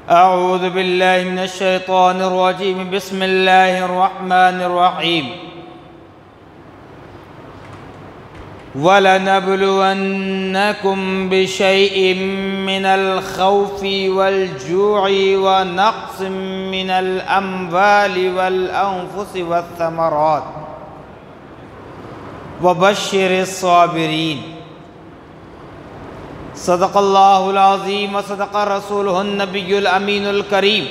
अऊज़ु बिल्लाहि मिनश्शैतानिर्रजीम बिस्मिल्लाहिर्रहमानिर्रहीम वलनब्लुवन्नकुम बिशैइन मिनल खौफि वल जूइ व नक़्सिम मिनल अम्वालि वल अन्फुसि वस्समरात वबश्शिरिस साबिरीन। सदक़ल्लाहुल अज़ीम व सदक़ रसूलुहुन नबियुल अमीनुल करीम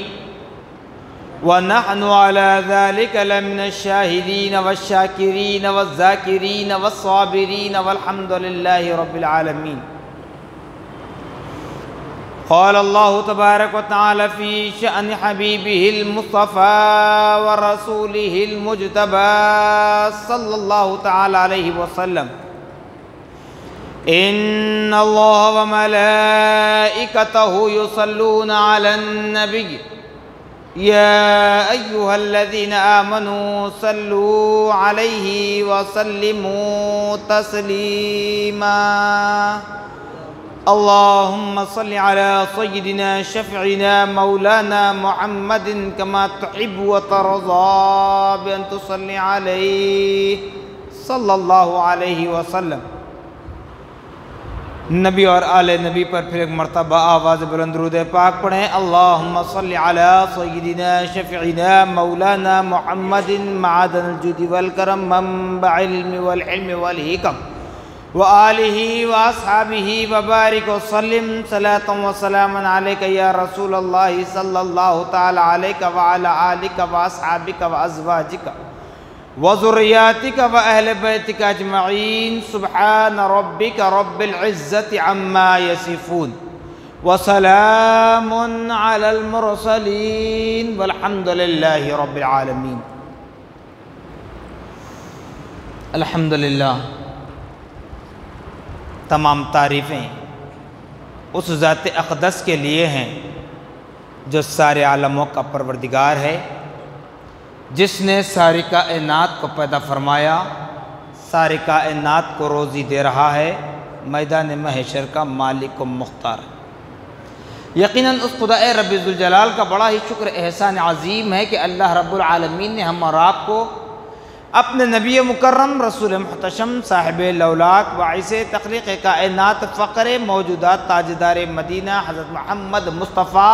व नहनु अला ज़ालिका लमिनश शाहिदीन वश्शाकिरीन वज़्ज़ाकिरीन वस्साबिरीन वल्हम्दुलिल्लाहि रब्बिल आलमीन। क़ाल अल्लाहु तबारक व तआला फ़ी शअन हबीबिहिल मुस्तफ़ा व रसूलिहिल मुज्तबा सल्लल्लाहु तआला अलैहि वसल्लम इन्नल्लाह व मलाइकतहु युसल्लूना अलन नबी या अय्युहल्लज़ीना आमनू सल्लू अलैहि व सल्लिमू तस्लीमा। अल्लाहुम्मा सल्लि अला सय्यिदिना शफ़ीइना मौलाना मुहम्मदिन कमा तुहिब्बु व तर्ज़ा बि अन तुसल्लि अलैहि सल्लल्लाहु अलैहि वसल्लम। नबी और आले नबी पर फिर एक मरतबा आवाज़ बुलंद दुरूद पाक पढ़ें। अल्लाहुम्मा सल्लि अला सय्यिदिना शफ़ीइना मौलाना मुहम्मदिन मअदनिल जुदी वल करम मंबअल इल्मि वल इल्मि वल हिकम व आलिहि व अस्हाबिहि व बारिक व सल्लिम सलातन व सलामन अलैका या रसूलल्लाह सल्लल्लाहु तआला अलैका व अला आलिका व अस्हाबिका व अज़वाजिका व ज़ुर्रिय्यातिका व अहले बैतिका अजमईन। सुब्हान रब्बिका रब्बिल इज़्ज़ति अम्मा यसिफून व सलामुन अलल मुरसलीन वल्हम्दुलिल्लाहि रब्बिल आलमीन। अल्हम्दुलिल्लाह, तमाम तारीफ़ें उस ज़ात अक़दस के लिए हैं जो सारे आलमों का परवरदिगार है, जिसने सारी कायनात को पैदा फरमाया, सारी कायनात को रोज़ी दे रहा है, मैदान महशर का मालिक व मुख्तार है। यकीनन उस खुदा रब्बुल ज़ुल जलाल का बड़ा ही शुक्र एहसान अज़ीम है कि अल्लाह रब्बुल आलमीन ने हम और आपको अपने नबी मुकर्रम रसूल मुहतशम साहिब लौलाक वाइसे तख्लीक़ कायनात फ़क़्र मौजूदात ताजदार मदीना हज़रत मोहम्मद मुस्तफ़ा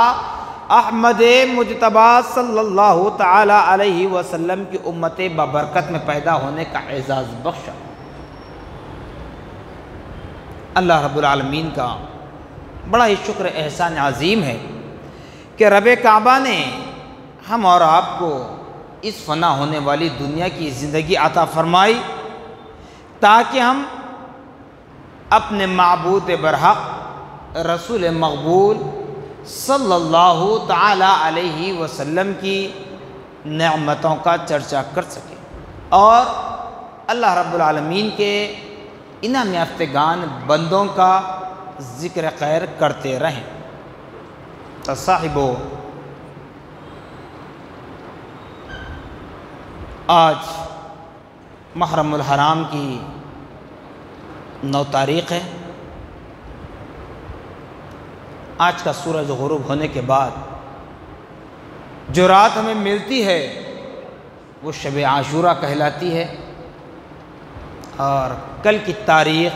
अहमद मुजतबा सल्लल्लाहु तआला अलैहि वसल्लम की उम्मत बबरकत में पैदा होने का एज़ाज़ बख्शा। अल्लाह रब्बुल आलमीन का बड़ा ही शुक्र एहसान अज़ीम है कि रब काबा ने हम और आपको इस फ़ना होने वाली दुनिया की ज़िंदगी अता फ़रमाई ताकि हम अपने माबूद बरहक़ रसूल मक़बूल सल्लल्लाहु ताला अलैहि वसल्लम की नेमतों का चर्चा कर सकें और अल्लाह रब्बुल आलमीन के इनाम याफ्तेगान बंदों का ज़िक्र खैर करते रहें। तो साहिबो, आज मुहर्रमुल हराम की 9 तारीख़ है। आज का सूरज गुरूब होने के बाद जो रात हमें मिलती है वो शब आशूरा कहलाती है और कल की तारीख़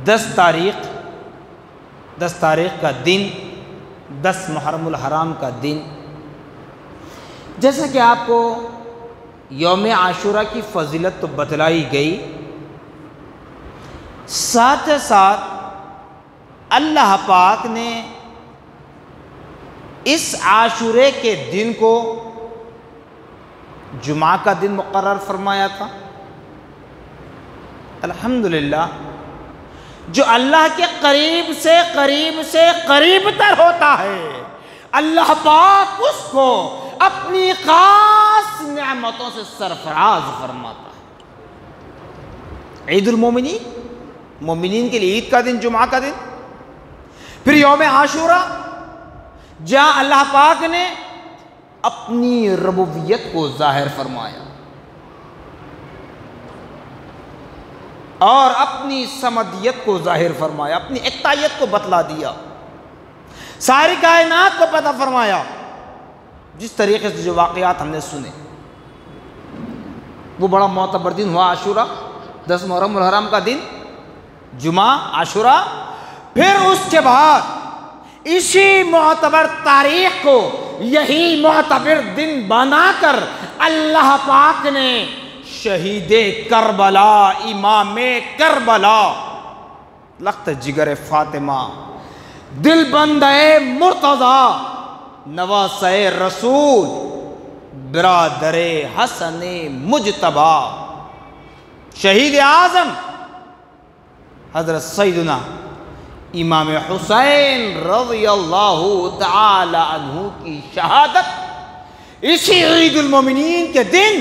10 तारीख़ का दिन, 10 मुहर्रमुल हराम का दिन, जैसा कि आपको यौम आशूरा की फ़जीलत तो बतलाई गई, साथ साथ अल्लाह पाक ने इस आशूरे के दिन को जुमा का दिन मुकर्रर फरमाया था। अल्हम्दुलिल्लाह, जो अल्लाह के करीब से करीब तर होता है, अल्लाह पाक उसको अपनी खास नेमतों से सरफराज फरमाता है। ईदुल मोमिनीन, मोमिनीन के लिए ईद का दिन, जुमा का दिन। फिर यौम आशूरा, जहाँ अल्लाह पाक ने अपनी रबूबियत को जाहिर फरमाया और अपनी समदियत को जाहिर फरमाया, अपनी एकतायत को बतला दिया। सारी कायनात को पैदा फरमाया। जिस तरीके से जो वाक़यात हमने सुने, वो बड़ा मोतबर दिन हुआ आशूरा, 10 मुहर्रम उल हराम का दिन, जुमा आशूरा। फिर उसके बाद इसी मोतबर तारीख को यही मोतबर दिन बनाकर अल्लाह पाक ने शहीदे करबला, इमामे करबला, लख्त जिगर फातिमा, दिलबंदे मुर्तज़ा, नवासे रसूल, बिरादरे हसने मुजतबा, शहीद आज़म हज़रत सैयदना इमाम हुसैन रज़ियल्लाहु तआला अन्हु की शहादत इसी ईदुल मोमिनीन के दिन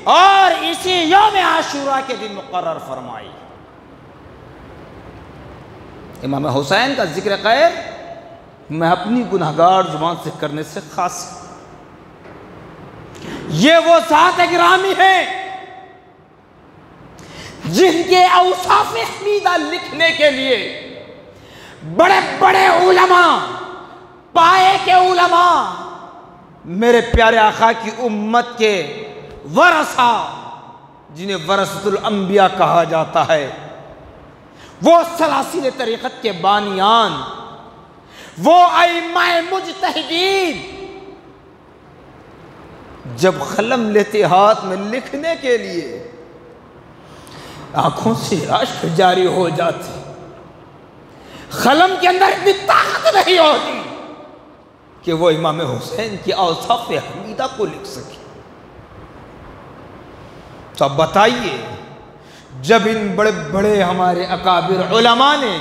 और इसी यौम आशूरा के दिन मुकर्रर फरमाई। इमाम हुसैन का जिक्र खैर मैं अपनी गुनहगार जुबान से करने से खास, ये वो ज़ात गिरामी है जिनके औसाफ हमीदा लिखने के लिए बड़े बड़े उलमा, पाए के उलमा, मेरे प्यारे आका की उम्मत के वरसा, जिन्हें वरसतुल अंबिया कहा जाता है, वो सलासिल तरीक़त के बानियान, वो अइम्माए मुजतहिदीन, जब कलम लेते हाथ में लिखने के लिए आंखों से अश्क जारी हो जाते, कलम के अंदर इतनी ताकत नहीं होती कि वो इमाम हुसैन की औसाफ हमीदा को लिख सके। तो अब बताइए, जब इन बड़े बड़े हमारे अकाबिर उलमा ने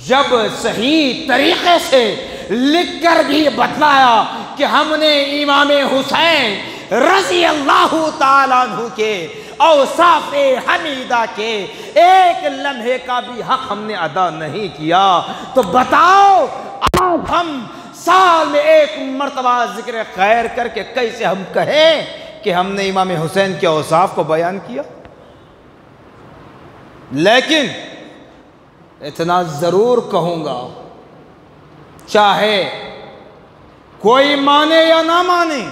जब सही तरीके से लिखकर भी बतलाया कि हमने इमाम हुसैन रज़ी अल्लाहु ताला अन्हु के औसाफ हमीदा के एक लम्हे का भी हक हमने अदा नहीं किया, तो बताओ आज हम साल में एक मर्तबा जिक्र खैर करके कैसे हम कहें कि हमने इमाम हुसैन के औसाफ को बयान किया। लेकिन इतना ज़रूर कहूँगा, चाहे कोई माने या ना माने,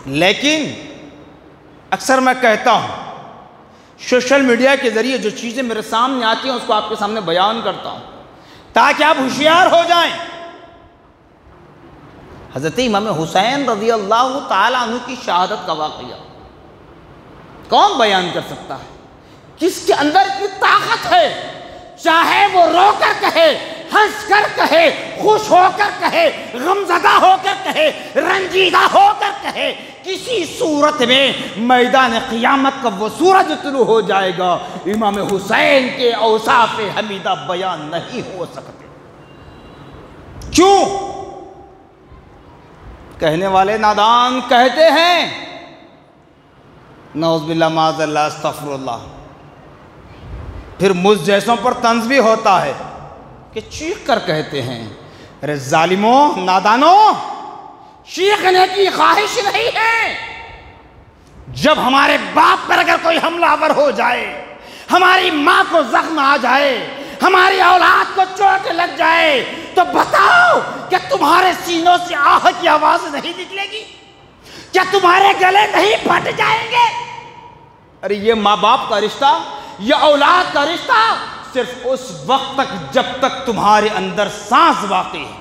लेकिन अक्सर मैं कहता हूँ सोशल मीडिया के ज़रिए जो चीज़ें मेरे सामने आती हैं उसको आपके सामने बयान करता हूँ ताकि आप होशियार हो जाएं। हज़रत इमाम हुसैन रज़ियल्लाहु ताला अन्हु की शहादत का वाक़या कौन बयान कर सकता है? किसके अंदर इतनी ताकत है? चाहे वो रोकर कहे, हंसकर कहे, खुश होकर कहे, गमज़दा होकर कहे, रंजीदा होकर कहे, किसी सूरत में मैदान क़ियामत का वो सूरज तुलू हो जाएगा, इमाम हुसैन के औसाफ हमीदा बयान नहीं हो सकते। क्यों? कहने वाले नादान कहते हैं, नौज़ुबिल्लाह माज़अल्लाह अस्तग़फ़िरुल्लाह, फिर मुझ जैसों पर तंज़ भी होता है कि चीख कर कहते हैं, अरे जालिमों, नादानों, चीखने की ख्वाहिश नहीं है। जब हमारे बाप पर अगर कोई हमलावर हो जाए, हमारी माँ को जख्म आ जाए, हमारी औलाद को चोट लग जाए, तो बताओ क्या तुम्हारे सीनों से आह की आवाज नहीं निकलेगी? क्या तुम्हारे गले नहीं फट जाएंगे? अरे ये माँ बाप का रिश्ता, ये औलाद का रिश्ता सिर्फ उस वक्त तक जब तक तुम्हारे अंदर सांस बाकी है,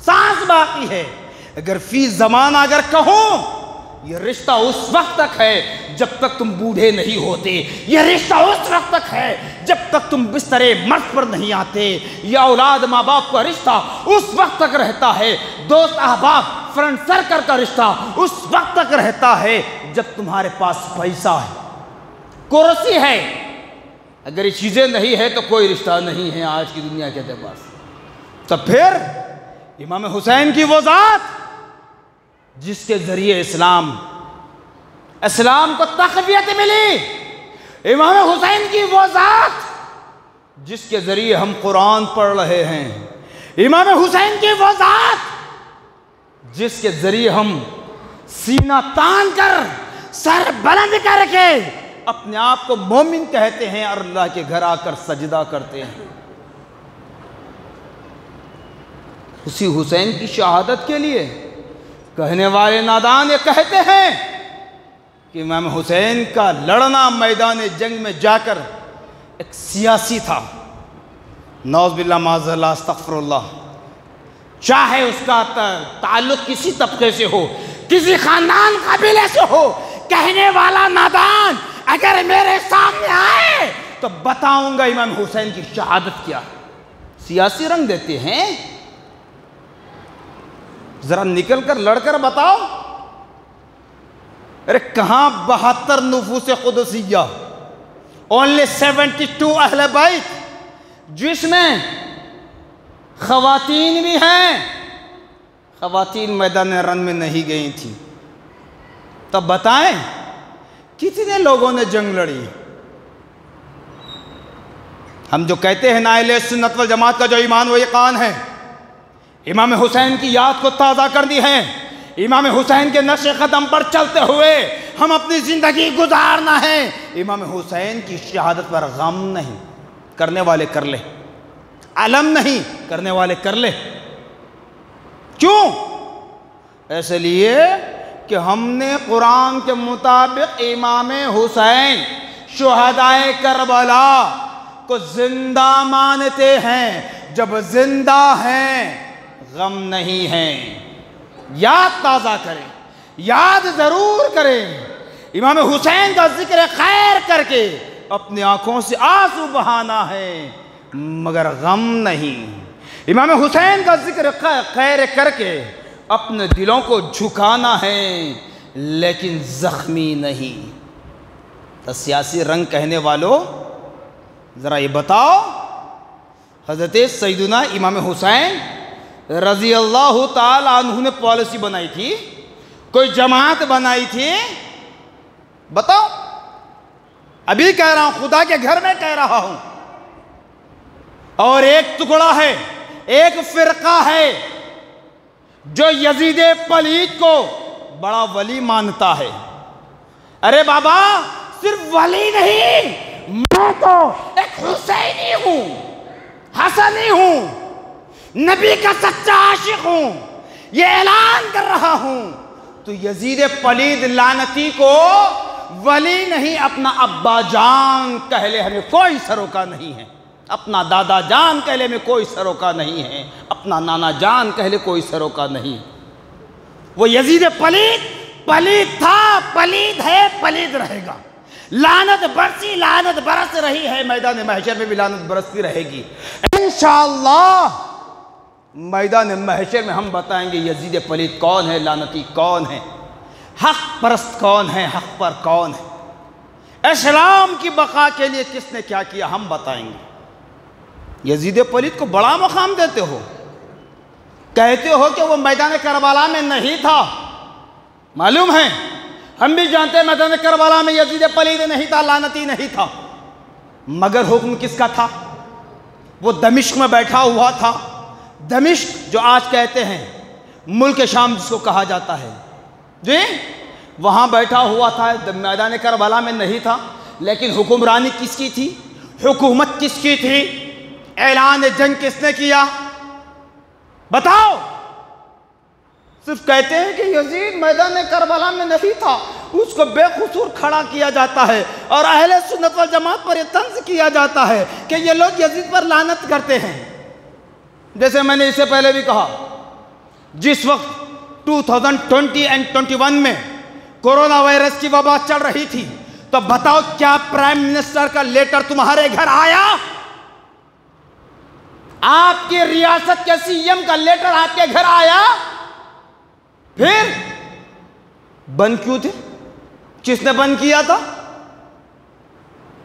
सांस बाकी है। अगर फी ज़माना अगर कहूँ, ये रिश्ता उस वक्त तक है जब तक तुम बूढ़े नहीं होते, ये रिश्ता उस वक्त तक है जब तक तुम बिस्तरे मर्द पर नहीं आते, ये औलाद माँ बाप का रिश्ता उस वक्त तक रहता है, दोस्त अहबाब फ्रेंड सर्कल का रिश्ता उस वक्त तक रहता है जब तुम्हारे पास पैसा है, कुर्सी है। अगर ये चीज़ें नहीं है तो कोई रिश्ता नहीं है आज की दुनिया के एतबार से। तो फिर इमाम हुसैन की वो ज़ात जिसके ज़रिए इस्लाम को तक़वियत मिली, इमाम हुसैन की वो ज़ात जिसके ज़रिए हम कुरान पढ़ रहे हैं, इमाम हुसैन की वो ज़ात जिसके ज़रिए हम सीना तान कर सर बुलंद करके अपने आप को मोमिन कहते हैं और अल्लाह के घर आकर सजदा करते हैं। उसी हुसैन की शहादत के लिए। कहने वाले नादान ये कहते हैं कि इमाम हुसैन का लड़ना मैदान जंग में जाकर एक सियासी था। नौज़ बिल्लाह माज़अल्लाह अस्तग़फ़िरुल्लाह। चाहे उसका ताल्लुक़ किसी तबके से हो, किसी ख़ानदान कबीले से हो, कहने वाला नादान अगर मेरे सामने आए तो बताऊंगा इमाम हुसैन की शहादत क्या। सियासी रंग देते हैं, जरा निकल कर लड़कर बताओ। अरे कहां 72 नुफूस क़ुदसिया, ओनली 72 अहले बैत, जिसमें ख़वातीन भी हैं। ख़वातीन मैदान रन में नहीं गई थी। तब बताएं कितने लोगों ने जंग लड़ी। हम जो कहते हैं ना अहले सुन्नत वल जमात का जो ईमान व यक़ान है, इमाम हुसैन की याद को ताज़ा करनी है। इमाम हुसैन के नक्शे कदम पर चलते हुए हम अपनी ज़िंदगी गुजारना है। इमाम हुसैन की शहादत पर गम नहीं, करने वाले कर ले। अलम नहीं, करने वाले कर ले। क्यों? इसलिए कि हमने कुरान के मुताबिक इमाम हुसैन शुहदाए करबला को जिंदा मानते हैं। जब जिंदा हैं गम नहीं है। याद ताज़ा करें, याद ज़रूर करें। इमाम हुसैन का जिक्र खैर करके अपनी आंखों से आंसू बहाना है, मगर गम नहीं। इमाम हुसैन का जिक्र खैर करके अपने दिलों को झुकाना है, लेकिन ज़ख्मी नहीं। तो सियासी रंग कहने वालों, ज़रा ये बताओ, हज़रत सैयदना इमाम हुसैन रज़ी अल्लाह ताला अन्हु ने पॉलिसी बनाई थी, कोई जमात बनाई थी? बताओ। अभी कह रहा हूं, खुदा के घर में कह रहा हूं। और एक टुकड़ा है, एक फ़िरका है जो यजीद पलीद को बड़ा वली मानता है। अरे बाबा, सिर्फ वली नहीं, मैं तो एक हुसैनी हूं, हसनी हूं, नबी का सच्चा आशिक हूं, ये ऐलान कर रहा हूं। तो यजीद पलीद लानती को वली नहीं, अपना अब्बा जान कह ले, हमें कोई सरोका नहीं है। अपना दादा जान कहले में कोई सरोका नहीं है, अपना नाना जान कहले कोई सरोका नहीं। वो यजीद पलीद पलीद था, पलीद है, पलीद रहेगा। लानत बरसी, लानत बरस रही है, मैदान महशर में भी लानत बरसती रहेगी इंशाअल्लाह। मैदान महशर में हम बताएंगे यजीद पलीद कौन है, लानती कौन है, हक परस्त कौन है, हक पर कौन है, इस्लाम की बका के लिए किसने क्या किया, हम बताएंगे। यजीद पलीद को बड़ा मकाम देते हो, कहते हो कि वो मैदान करबला में नहीं था। मालूम है, हम भी जानते हैं मैदान करबला में यजीद पलीद नहीं था, लानती नहीं था, मगर हुक्म किसका था? वो दमिश्क में बैठा हुआ था। दमिश्क जो आज कहते हैं मुल्क शाम जिसको कहा जाता है, जी, वहाँ बैठा हुआ था, मैदान करबला में नहीं था। लेकिन हुक्मरानी किसकी थी, हुकूमत किसकी थी, ऐलान जंग किसने किया? बताओ। सिर्फ कहते हैं कि यजीद मैदान करबला में नहीं था, उसको बेकसूर खड़ा किया जाता है और अहले सुन्नत वल जमात पर यह तंज किया जाता है कि ये लोग यजीद पर लानत करते हैं। जैसे मैंने इससे पहले भी कहा, जिस वक्त 2020 और 21 में कोरोना वायरस की वबा चल रही थी, तो बताओ क्या प्राइम मिनिस्टर का लेटर तुम्हारे घर आया? आपकी रियासत के सीएम का लेटर आपके घर आया? फिर बंद क्यों थे? किसने बंद किया था?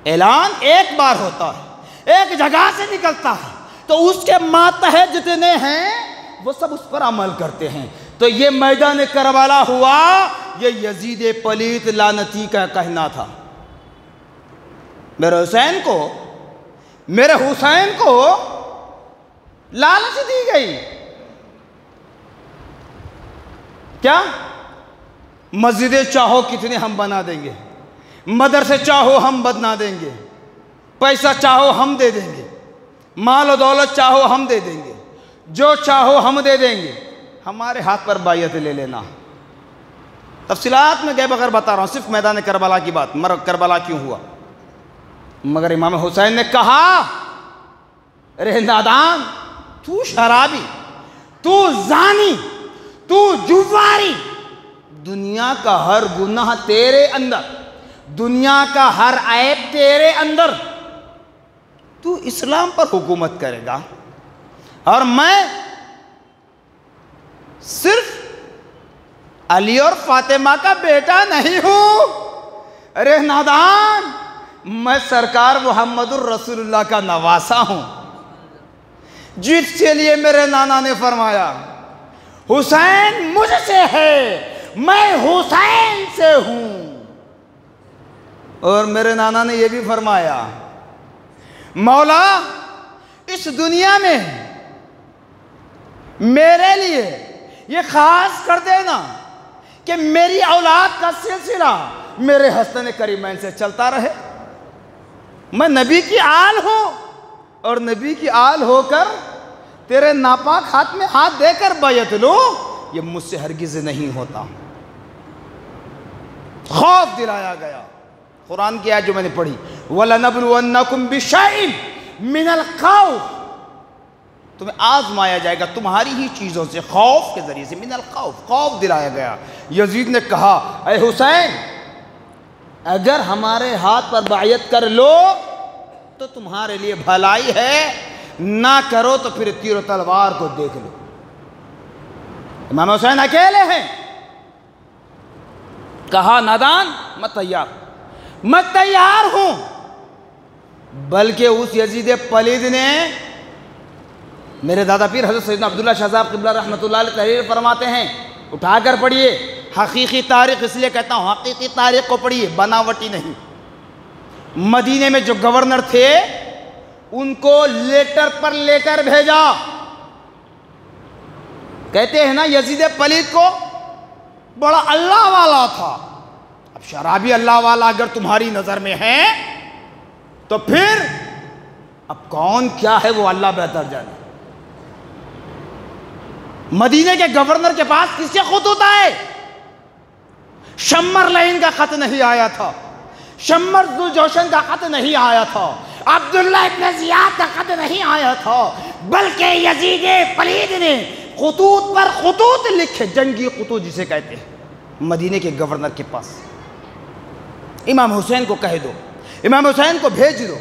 ऐलान एक बार होता है, एक जगह से निकलता है, तो उसके मातहत जितने हैं वो सब उस पर अमल करते हैं। तो ये मैदान करबला हुआ, ये यजीद पलीद लानती का कहना था। मेरे हुसैन को लालच दी गई। क्या? मस्जिदें चाहो कितने हम बना देंगे, मदरसे चाहो हम बना देंगे, पैसा चाहो हम दे देंगे, माल और दौलत चाहो हम दे देंगे, जो चाहो हम दे देंगे, हमारे हाथ पर बायत ले लेना। तफसीलात में गए बगैर बता रहा हूँ, सिर्फ मैदान करबला की बात, मर करबला क्यों हुआ। मगर इमाम हुसैन ने कहा, अरे नादान, तू शराबी, तू जानी, तू जुवारी, दुनिया का हर गुनाह तेरे अंदर, दुनिया का हर ऐब तेरे अंदर, तू इस्लाम पर हुकूमत करेगा और मैं सिर्फ अली और फातिमा का बेटा नहीं हूं। अरे नादान, मैं सरकार मुहम्मदुर रसूलुल्लाह का नवासा हूं, जिसके लिए मेरे नाना ने फरमाया, हुसैन मुझसे है, मैं हुसैन से हूं। और मेरे नाना ने यह भी फरमाया, मौला इस दुनिया में मेरे लिए ये खास कर देना कि मेरी औलाद का सिलसिला मेरे हसन करीमैन से चलता रहे। मैं नबी की आल हूं और नबी की आल होकर तेरे नापाक हाथ में हाथ देकर बैत लूं, ये मुझसे हरगिज नहीं होता। खौफ दिलाया गया। कुरान की आयत जो मैंने पढ़ी, वलनबलुवन्नकुम बिशैइन मिनल खौफ, तुम्हें आजमाया जाएगा तुम्हारी ही चीज़ों से, खौफ के ज़रिए से, मिनल खौफ, खौफ दिलाया गया। यजीद ने कहा, ऐ हुसैन, अगर हमारे हाथ पर बायत कर लो तो तुम्हारे लिए भलाई है, ना करो तो फिर तीर तलवार को देख लो। इमाम हुसैन अकेले हैं। कहा, नादान, मैं तैयार हूं। बल्कि उस यजीद पलीद ने, मेरे दादा पीर हज़रत सैयदना अब्दुल्ला शाह साहब क़िबला रहमतुल्लाह अलैह तहरीर फरमाते हैं, उठाकर पढ़िए, हकीकी तारीख़ इसलिए कहता हूँ, हकीकी तारीख़ को पढ़िए, बनावटी नहीं। मदीने में जो गवर्नर थे उनको लेटर पर लेकर भेजा। कहते हैं ना, यजीद पलीद को बड़ा अल्लाह वाला था। अब शराबी अल्लाह वाला अगर तुम्हारी नज़र में है तो फिर अब कौन क्या है वो अल्लाह बेहतर जाने। मदीने के गवर्नर के पास किसके खुतूत आए? शम्मर लाइन का खत नहीं आया था, शम्मर जुल जोशन का खत नहीं आया था, अब्दुल्ला इब्न ज़ियाद का खत नहीं आया था, बल्कि यजीद पलीद ने खुतूत पर खुतूत लिखे, जंगी खुतूत जिसे कहते हैं, मदीने के गवर्नर के पास। इमाम हुसैन को कह दो, इमाम हुसैन को भेज दो।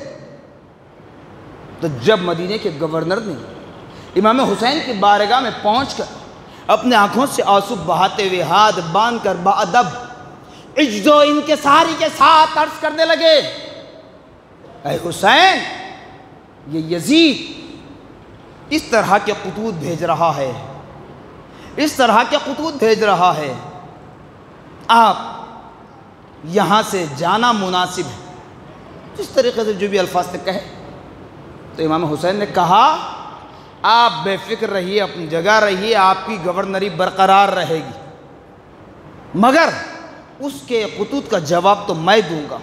तो जब मदीने के गवर्नर ने इमाम हुसैन की बारगाह में पहुंचकर अपने आंखों से आंसू बहाते हुए हाथ बांधकर बाअदब इज्जो इनकिसारी के साथ अर्ज करने लगे, ऐ हुसैन, ये यजीद इस तरह के खुतूत भेज रहा है, इस तरह के खुतूत भेज रहा है, आप यहाँ से जाना मुनासिब है। जिस तरीके से जो भी अल्फाज से कहे। तो इमाम हुसैन ने कहा, आप बेफिक्र रहिए, अपनी जगह रहिए, आपकी गवर्नरी बरकरार रहेगी, मगर उसके खुतूत का जवाब तो मैं दूंगा।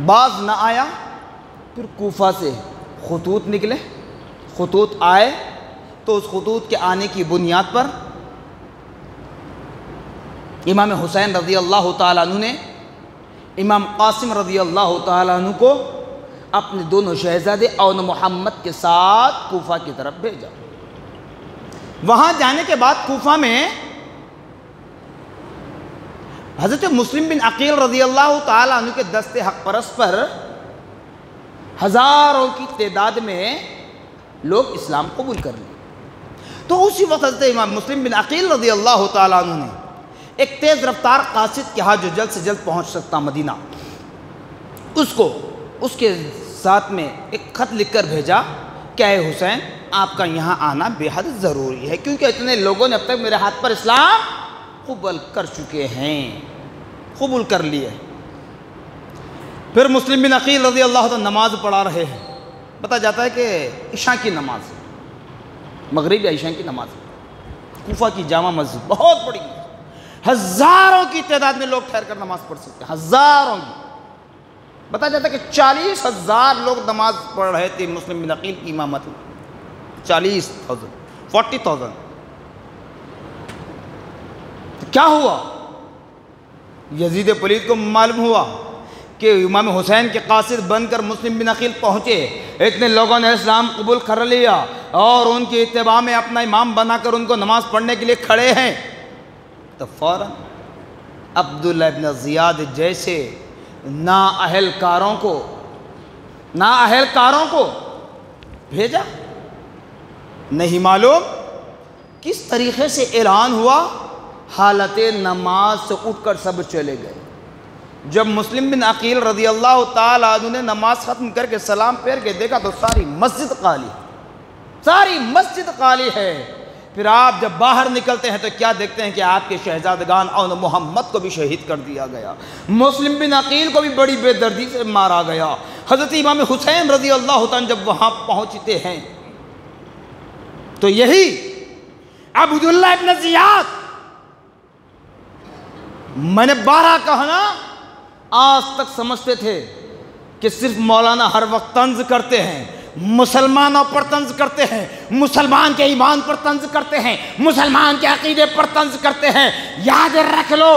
बाज ना आया, फिर कूफा से खुतूत निकले, खुतूत आए तो उस खुतूत के आने की बुनियाद पर इमाम हुसैन रज़ी अल्लाह ताला अन्हु ने इमाम कासिम रज़ी अल्लाह ताला अन्हु को अपने दोनों शहज़ादे और मोहम्मद के साथ कूफा की तरफ भेजा। वहाँ जाने के बाद कूफा में हज़रत मुस्लिम बिन अकील रज़ी अल्लाह ताला अन्हु के दस्ते हक़ परस्त पर हज़ारों की तादाद में लोग इस्लाम कबूल कर लिए। तो उसी वक्त हज़रत इमाम मुस्लिम बिन अकील रज़ी अल्लाह ताला अन्हु ने एक तेज़ रफ्तार कासिद के हाथ जो जल्द से जल्द पहुँच सकता मदीना, उसको उसके साथ में एक ख़त लिखकर भेजा, क्या है हुसैन, आपका यहाँ आना बेहद ज़रूरी है, क्योंकि इतने लोगों ने अब तक मेरे हाथ पर इस्लाम कबूल कर चुके हैं, कबूल कर लिए। फिर मुस्लिम बिन अकील रज़ी अल्लाह ताला नमाज पढ़ा रहे हैं। बताया जाता है कि इशा की नमाज, मगरिब या इशा की नमाज, कूफा की जामा मस्जिद बहुत बड़ी, हज़ारों की तादाद में लोग ठहर कर नमाज पढ़ सकते हैं, हज़ारों की। बताया जाता है कि 40,000 लोग नमाज पढ़ रहे थे मुस्लिम बिन अकील की इमामत में। 40,000 40,000। तो क्या हुआ? यजीद पलीद को मालूम हुआ कि इमाम हुसैन के कासिद बनकर मुस्लिम बिन अकील पहुँचे, इतने लोगों ने इस्लाम कबूल कर लिया और उनकी इत्तिबा में अपना इमाम बनाकर उनको नमाज़ पढ़ने के लिए खड़े हैं। तो फ़ौरन अब्दुल्ला इब्न ज़ियाद जैसे नाअहलकारों को भेजा। नहीं मालूम किस तरीक़े से ऐलान हुआ, हालत नमाज से उठकर सब चले गए। जब मुस्लिम बिन अकील रज़ी अल्लाह ताला अन्हु ने नमाज ख़त्म करके सलाम फेर के देखा तो सारी मस्जिद खाली है। फिर आप जब बाहर निकलते हैं तो क्या देखते हैं कि आपके शहजादगान और मोहम्मद को भी शहीद कर दिया गया, मुस्लिम बिन अकील को भी बड़ी बेदर्दी से मारा गया। हज़रत इमाम हुसैन रज़ी अल्लाह ताला जब वहाँ पहुँचते हैं तो यही अब्दुल्ला इब्न ज़ियाद, मैंने 12 कहना, आज तक समझते थे कि सिर्फ मौलाना हर वक्त तंज करते हैं, मुसलमानों पर तंज करते हैं, मुसलमान के ईमान पर तंज करते हैं, मुसलमान के अकीदे पर तंज करते हैं। याद रख लो,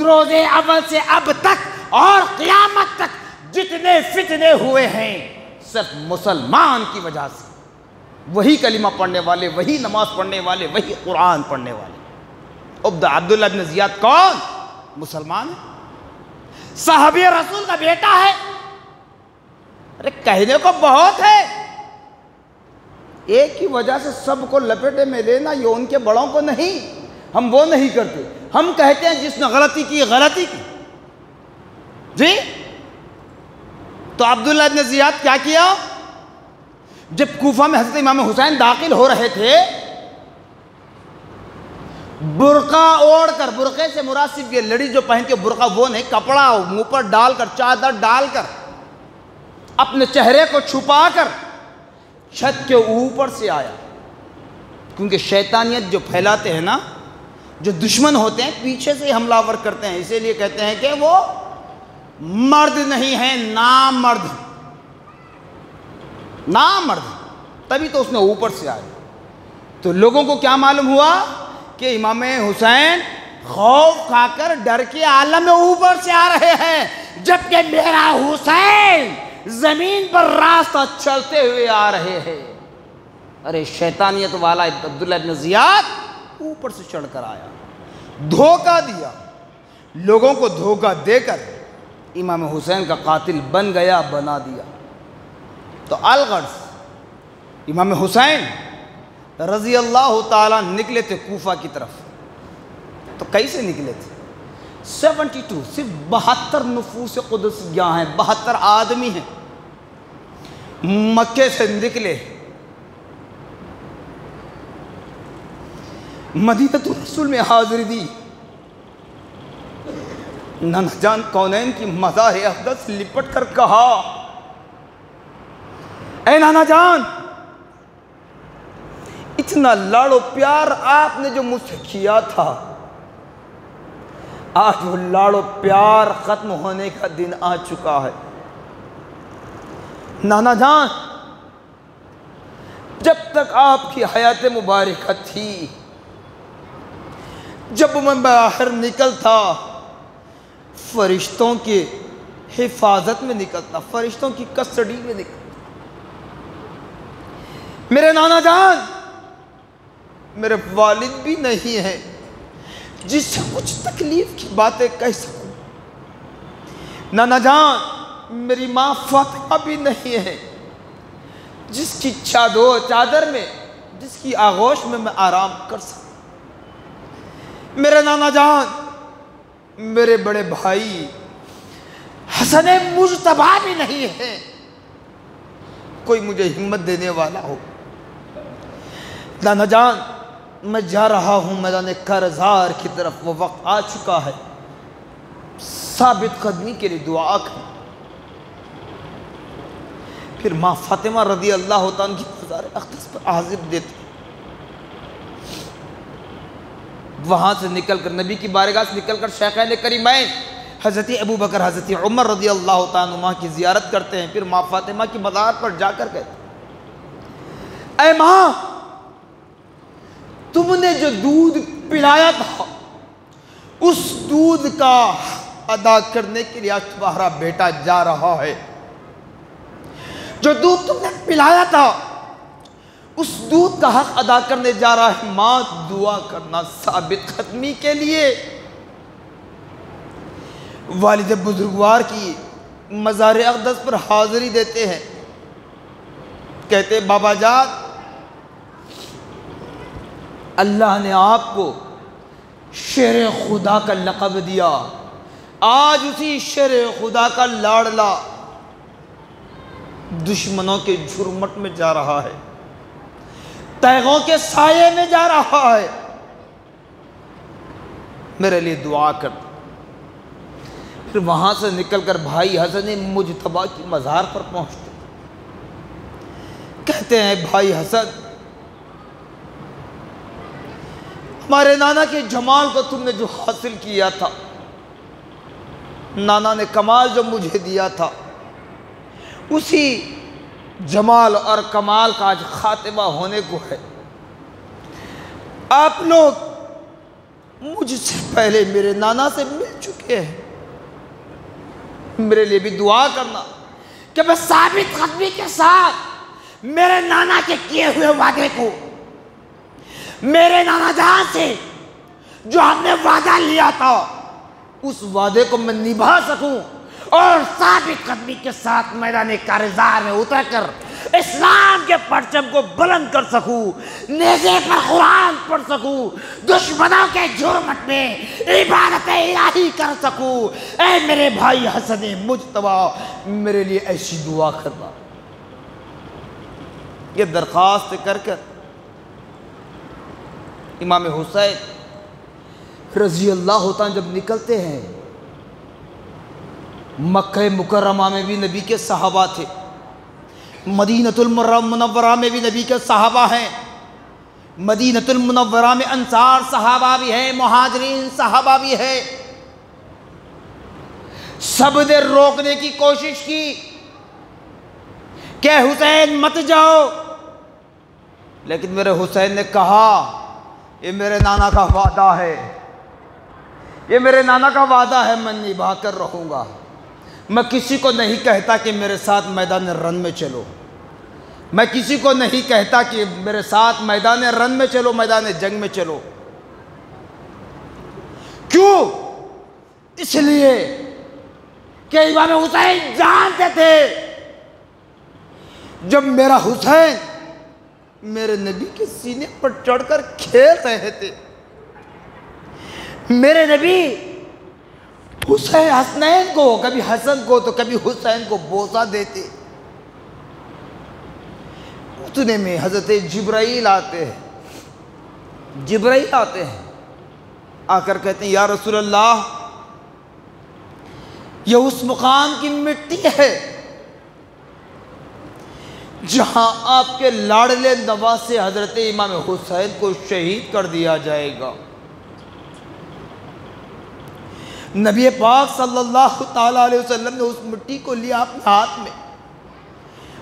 रोज़े अव्वल से अब तक और क़यामत तक जितने फितने हुए हैं सिर्फ मुसलमान की वजह से। वही कलिमा पढ़ने वाले, वही नमाज पढ़ने वाले, वही कुरान पढ़ने वाले। अब्दुल्ला इब्न ज़ियाद कौन? मुसलमान है, साहबी रसूल का बेटा है। अरे कहने को बहुत है, एक ही वजह से सबको लपेटे में लेना, ये उनके बड़ों को नहीं, हम वो नहीं करते। हम कहते हैं जिसने गलती की जी। तो अब्दुल्ला इब्न ज़ियाद क्या किया? जब कूफा में हज़रत इमाम हुसैन दाखिल हो रहे थे, बुर्का ओढ़कर, बुर्के से मुराद सिर्फ ये लड़ी जो पहन के बुर्का वो नहीं, कपड़ा मुंह पर डालकर, चादर डालकर, अपने चेहरे को छुपाकर छत के ऊपर से आया। क्योंकि शैतानियत जो फैलाते हैं ना, जो दुश्मन होते हैं, पीछे से हमलावर करते हैं, इसीलिए कहते हैं कि वो मर्द नहीं है, नामर्द। तभी तो उसने ऊपर से आया। तो लोगों को क्या मालूम हुआ कि इमाम हुसैन खौफ खाकर डर के आलम में ऊपर से आ रहे हैं, जबकि मेरा हुसैन जमीन पर रास्ता चलते हुए आ रहे हैं। अरे शैतानियत वाला अब्दुल्ला इब्न ज़ियाद ऊपर से चढ़कर आया, धोखा दिया, लोगों को धोखा देकर इमाम हुसैन का कातिल बना दिया। तो अलगर्ज़ इमाम हुसैन रज़ी अल्लाह ताला निकले थे कूफा की तरफ। तो कैसे निकले थे? 72, सिर्फ 72 नफूस क़ुदसियाँ हैं, 72 आदमी हैं। मक्के से निकले, मदीनतुर रसूल में हाज़िरी दी। नाना जान कौनैन की मज़ार अक़दस लिपट कर कहा, ऐ नाना जान, इतना लाड़ो प्यार आपने जो मुझसे किया था, आज वो लाड़ो प्यार खत्म होने का दिन आ चुका है। नाना जान, जब तक आपकी हयात मुबारक थी, जब मैं बाहर निकलता, फरिश्तों की हिफाजत में निकलता, फरिश्तों की कस्टडी में निकलता। मेरे नाना जान, मेरे वालिद भी नहीं है जिससे कुछ तकलीफ की बातें कह सकूं। नाना जान, मेरी माँ फातिमा भी नहीं है जिसकी चादर में, जिसकी आगोश में मैं आराम कर सकूं। मेरे नाना जान, मेरे बड़े भाई हसन मुजतबा भी नहीं है, कोई मुझे हिम्मत देने वाला हो। नाना जान, मैं जा रहा हूँ मैदान करज़ार की तरफ, वो वक्त आ चुका है, साबित कदमी के लिए दुआ कर। फिर माँ फातिमा रज़ी अल्लाह ताला की मज़ार अक़दस पर हाजिर देते, वहाँ से निकलकर नबी की बारगाह से निकलकर शेख़ैन करीमैन हज़रत अबू बकर, हज़रत उमर रज़ी अल्लाह ताला अन्हुमा की ज़ियारत करते हैं। फिर माँ फातिमा की मज़ार पर जाकर कहते, ऐ माँ, तुमने जो दूध पिलाया था उस दूध का अदा करने के लिए आज तुम्हारा बेटा जा रहा है। जो दूध तुमने पिलाया था उस दूध का हक अदा करने जा रहा है। मां दुआ करना साबित खत्मी के लिए। वालिद बुजुर्गवार की मज़ार अक़दस पर हाज़िरी देते हैं। कहते बाबा जान, अल्लाह ने आपको शेर खुदा का लक़ब दिया। आज उसी शेर खुदा का लाडला दुश्मनों के झुरमुट में जा रहा है, तैगों के साये में जा रहा है। मेरे लिए दुआ कर। फिर वहां से निकलकर भाई हसन मुजतबा की मज़ार पर पहुंचते। कहते हैं भाई हसन, हमारे नाना के जमाल को तुमने जो हासिल किया था, नाना ने कमाल जो मुझे दिया था, उसी जमाल और कमाल का आज खातिमा होने को है। आप लोग मुझसे पहले मेरे नाना से मिल चुके हैं। मेरे लिए भी दुआ करना कि मैं साबित कदमी के साथ मेरे नाना के किए हुए वादे को, मेरे नाना जान से जो हमने वादा लिया था, उस वादे को मैं निभा सकूं और साबित कदमी के साथ मैदान कारज़ार में उतरकर इस्लाम के परचम को बुलंद कर सकूं, नेज़े पर कुरान पढ़ सकूं, दुश्मनों के जुर्मट में इबादत इलाही कर सकूं। ऐ मेरे भाई हसन मुजतबा, मेरे लिए ऐसी दुआ करना। ये दरख्वास्त कर कर इमाम हुसैन रज़ी अल्लाह तआला जब निकलते हैं, मक्का मुकर्रमा में भी नबी के सहाबा थे, मदीनतुल मुनव्वरा में भी नबी के सहाबा हैं, मदीनतुल मुनव्वरा में अंसार सहाबा भी हैं, मुहाजिरीन सहाबा भी है। सब ने रोकने की कोशिश की कि हुसैन मत जाओ, लेकिन मेरे हुसैन ने कहा ये मेरे नाना का वादा है, ये मेरे नाना का वादा है, मैं निभा कर रहूँगा। मैं किसी को नहीं कहता कि मेरे साथ मैदान रन में चलो, मैं किसी को नहीं कहता कि मेरे साथ मैदान रन में चलो, मैदान जंग में चलो। क्यों? इसलिए कि इमाम हुसैन जानते थे जब मेरा हुसैन मेरे नबी के सीने पर चढ़कर खेल रहे थे, मेरे नबी हुसैन हसनैन को, कभी हसन को तो कभी हुसैन को बोसा देते। उतने में हज़रत जिब्राइल आते हैं, जिब्राइल आते हैं, आकर कहते हैं या रसूल अल्लाह, ये उस मुकाम की मिट्टी है जहां आपके लाडले नवासे हजरत इमाम हुसैन को शहीद कर दिया जाएगा। नबी पाक सल्लल्लाहु ताला अलैहि वसल्लम ने उस मिट्टी को लिया अपने हाथ में,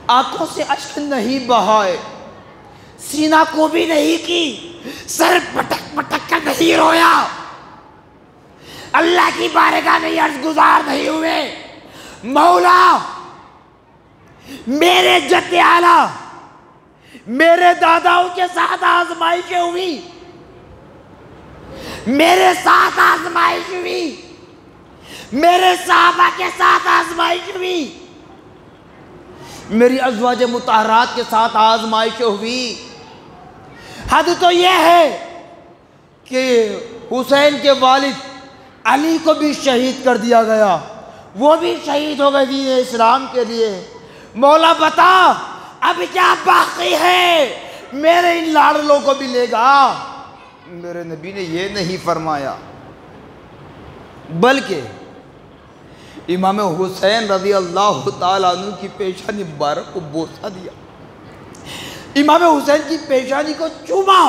आंखों से अश्क नहीं बहाए, सीना को भी नहीं की, सर पटक पटक कर नहीं रोया, अल्लाह की बारगाह में अर्ज गुजार नहीं हुए, मौला मेरे जद्दे आला, मेरे दादाओं के साथ आजमाइश हुई, मेरे साथ आजमाइश हुई, मेरे साहबा के साथ आजमाइश हुई, मेरी अज़वाज मुतहरात के साथ आजमाइश हुई। हद तो यह है कि हुसैन के वालिद अली को भी शहीद कर दिया गया, वो भी शहीद हो गए दीन इस्लाम के लिए। मौला बता अब क्या बाकी है, मेरे इन लाडलों को भी लेगा। मेरे नबी ने ये नहीं फरमाया, बल्कि इमाम हुसैन रज़ी अल्लाह ताला अन्हु की पेशानी मुबारक को बोसा दिया, इमाम हुसैन की पेशानी को चूमा,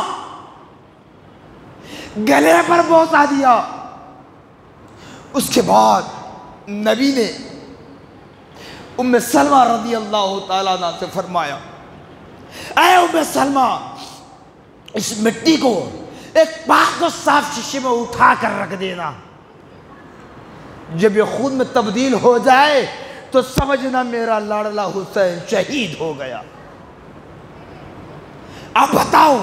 गले पर बोसा दिया। उसके बाद नबी ने उम्मे सलमा रज़ी अल्लाह ताला अन्हा से फरमाया, ऐ उम्मे सलमा, इस मिट्टी को एक पाक और साफ शीशे में उठा कर रख देना, जब ये खून में तब्दील हो जाए तो समझना मेरा लाडला हुसैन शहीद हो गया। अब बताओ,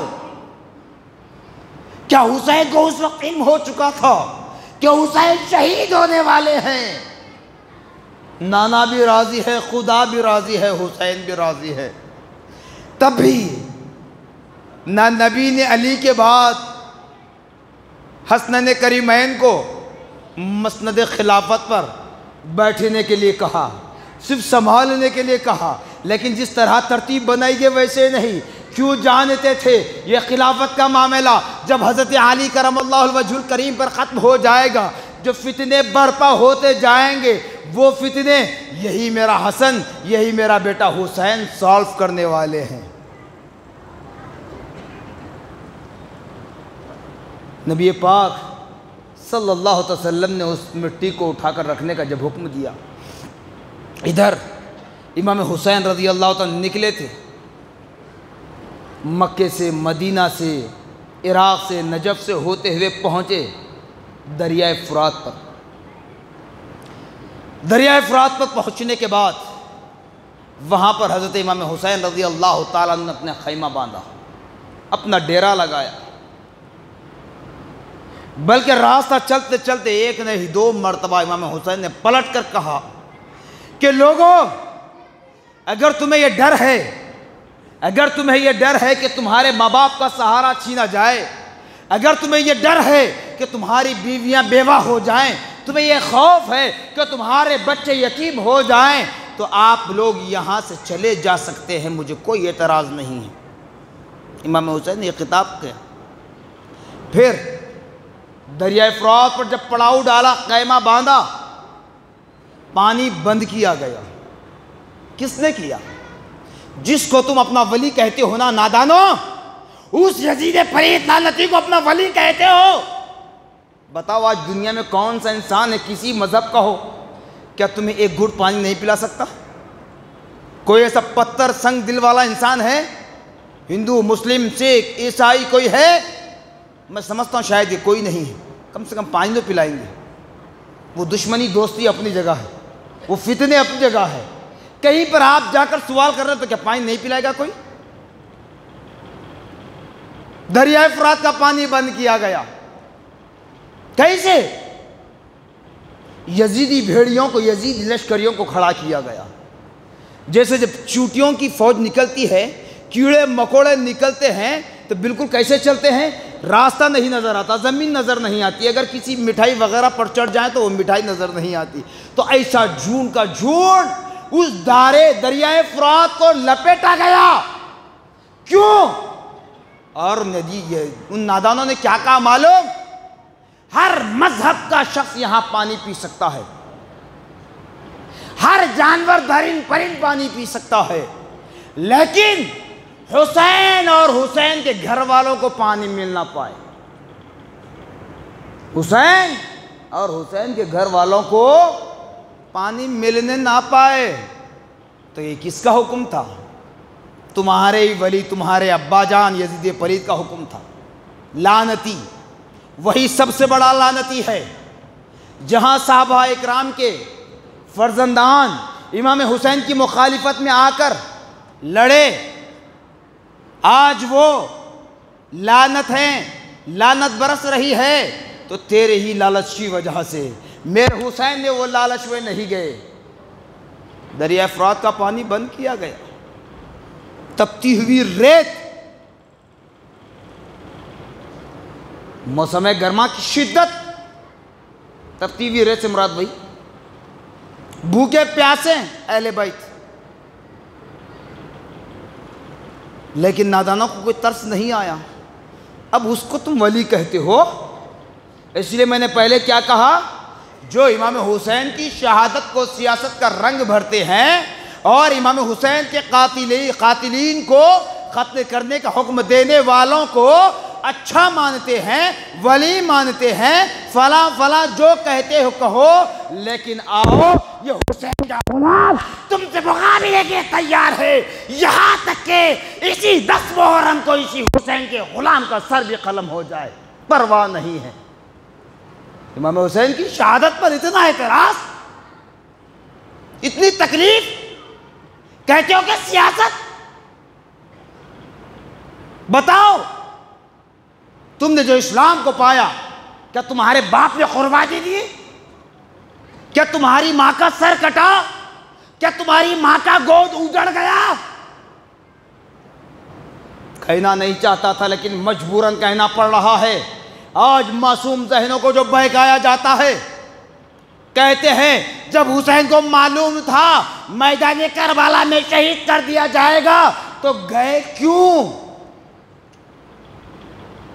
क्या हुसैन को उस वक्त इल्म हो चुका था कि हुसैन शहीद होने वाले हैं? नाना भी राजी है, खुदा भी राजी है, हुसैन भी राजी है। तब भी ना नबी ने अली के बाद हसनैन करीमैन को मसनद खिलाफत पर बैठने के लिए कहा, सिर्फ संभालने के लिए कहा, लेकिन जिस तरह तरतीब बनाई गई वैसे नहीं। क्यों जानते थे ये खिलाफत का मामला जब हज़रत अली करमल्लाहु वजहुल करीम पर ख़त्म हो जाएगा, जो फितने बर्पा होते जाएंगे, वो फितने यही मेरा हसन, यही मेरा बेटा हुसैन सॉल्व करने वाले हैं। नबी पाक सल्लल्लाहु अलैहि वसल्लम ने उस मिट्टी को उठाकर रखने का जब हुक्म दिया, इधर इमाम हुसैन रज़ी अल्लाह तआला निकले थे मक्के से, मदीना से, इराक़ से, नजफ़ से होते हुए पहुँचे दरियाए फ़ुरात पर। दरियाए फ़ुरात पर पहुँचने के बाद वहाँ पर हज़रत इमाम हुसैन रज़ी अल्लाह तआला ने अपना खैमा बांधा, अपना डेरा लगाया। बल्कि रास्ता चलते चलते एक नहीं दो मरतबा इमाम हुसैन ने पलट कर कहा कि लोगों, अगर तुम्हें यह डर है, अगर तुम्हें यह डर है कि तुम्हारे माँ बाप का सहारा छीना जाए, अगर तुम्हें यह डर है कि तुम्हारी बीवियां बेवा हो जाएं, तुम्हें यह खौफ है कि तुम्हारे बच्चे यतीम हो जाएं, तो आप लोग यहाँ से चले जा सकते हैं, मुझे कोई एतराज़ नहीं है। इमाम हुसैन ने यह खिताब किया। फिर दरियाए फ़ुरात पर जब पड़ाव डाला, क़ैमा बांधा, पानी बंद किया गया। किसने किया? जिसको तुम अपना वली कहते हो ना नादानो, उस यजीद फरीद लानती को अपना वली कहते हो। बताओ आज दुनिया में कौन सा इंसान है किसी मज़हब का हो, क्या तुम्हें एक घूंट पानी नहीं पिला सकता? कोई ऐसा पत्थर संग दिल वाला इंसान है? हिंदू, मुस्लिम, सिख, ईसाई कोई है? मैं समझता हूँ शायद ये कोई नहीं है। कम से कम पानी तो पिलाएंगे। वो दुश्मनी दोस्ती अपनी जगह है, वो फितने अपनी जगह है। कहीं पर आप जाकर सवाल कर रहे हो तो क्या पानी नहीं पिलाएगा कोई? दरियाए फ़ुरात का पानी बंद किया गया। कैसे? यजीदी भेड़ियों को, यजीदी लश्करियों को खड़ा किया गया। जैसे जब चूटियों की फौज निकलती है, कीड़े मकोड़े निकलते हैं, तो बिल्कुल कैसे चलते हैं? रास्ता नहीं नज़र आता, ज़मीन नज़र नहीं आती, अगर किसी मिठाई वगैरह पर चढ़ जाए तो वो मिठाई नज़र नहीं आती। तो ऐसा झूठ का झूठ उस दरियाए फ़ुरात को लपेटा गया। क्यों? और नदी उन नादानों ने क्या कहा मालूम? हर मजहब का शख्स यहां पानी पी सकता है, हर जानवर दरिंद परिंद पानी पी सकता है, लेकिन हुसैन और हुसैन के घर वालों को पानी मिल ना पाए। हुसैन और हुसैन के घर वालों को पानी मिलने ना पाए। तो ये किसका हुक्म था? तुम्हारे ही वली, तुम्हारे अब्बा जान यजीद फरीद का हुक्म था। लानती, वही सबसे बड़ा लानती है। जहां साहबा इकराम के फर्जंदान इमाम हुसैन की मुखालिफत में आकर लड़े, आज वो लानत हैं, लानत बरस रही है, तो तेरे ही लालच की वजह से। मेरे हुसैन ने वो लालच में नहीं गए। दरिया फ़ुरात का पानी बंद किया गया। तपती हुई रेत, मौसम गर्मा की शिद्दत, तपती हुई रेत से मुराद भाई भूखे प्यासे अहले बैत। लेकिन नादानों को कोई तरस नहीं आया। अब उसको तुम वली कहते हो। इसलिए मैंने पहले क्या कहा, जो इमाम हुसैन की शहादत को सियासत का रंग भरते हैं और इमाम हुसैन के कातिलीन को कत्ल करने का हुक्म देने वालों को अच्छा मानते हैं, वली मानते हैं, फला फला जो कहते हो कहो, लेकिन आओ ये हुसैन का गुलाम तुमसे मुकाबले के तैयार है। यहां तक के इसी 10 मुहर्रम को इसी हुसैन के गुलाम का सर भी कलम हो जाए, परवाह नहीं है। इमाम हुसैन की शहादत पर इतना एतराज, इतनी तकलीफ, कहते हो कि सियासत। बताओ, तुमने जो इस्लाम को पाया, क्या तुम्हारे बाप ने कुर्बानी दी? क्या तुम्हारी मां का सर कटा? क्या तुम्हारी मां का गोद उजड़ गया? कहना नहीं चाहता था, लेकिन मजबूरन कहना पड़ रहा है। आज मासूम जहनों को जो बहकाया जाता है, कहते हैं जब हुसैन को मालूम था मैदान करबला में शहीद कर दिया जाएगा तो गए क्यों?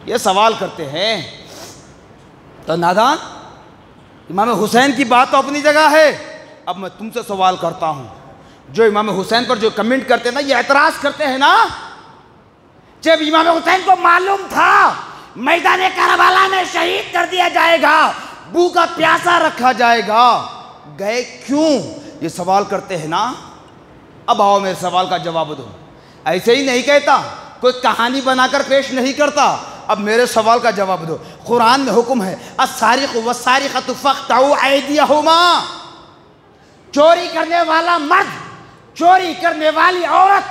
ये सवाल करते हैं। तो नादान, इमाम हुसैन की बात तो अपनी जगह है। अब मैं तुमसे सवाल करता हूं, जो इमाम हुसैन पर जो कमेंट करते हैं ना, ये एतराज करते हैं ना, जब इमाम हुसैन को मालूम था मैदान करबला में शहीद कर दिया जाएगा, भूखा प्यासा रखा जाएगा, गए क्यों? ये सवाल करते हैं ना। अब आओ मेरे सवाल का जवाब दो। ऐसे ही नहीं कहता, कोई कहानी बनाकर पेश नहीं करता। अब मेरे सवाल का जवाब दो। कुरान में हुक्म है, अस्सारिक़ु वस्सारिक़तु फ़क़्तऊ ऐदियहुमा। चोरी करने वाला मर्द, चोरी करने वाली औरत,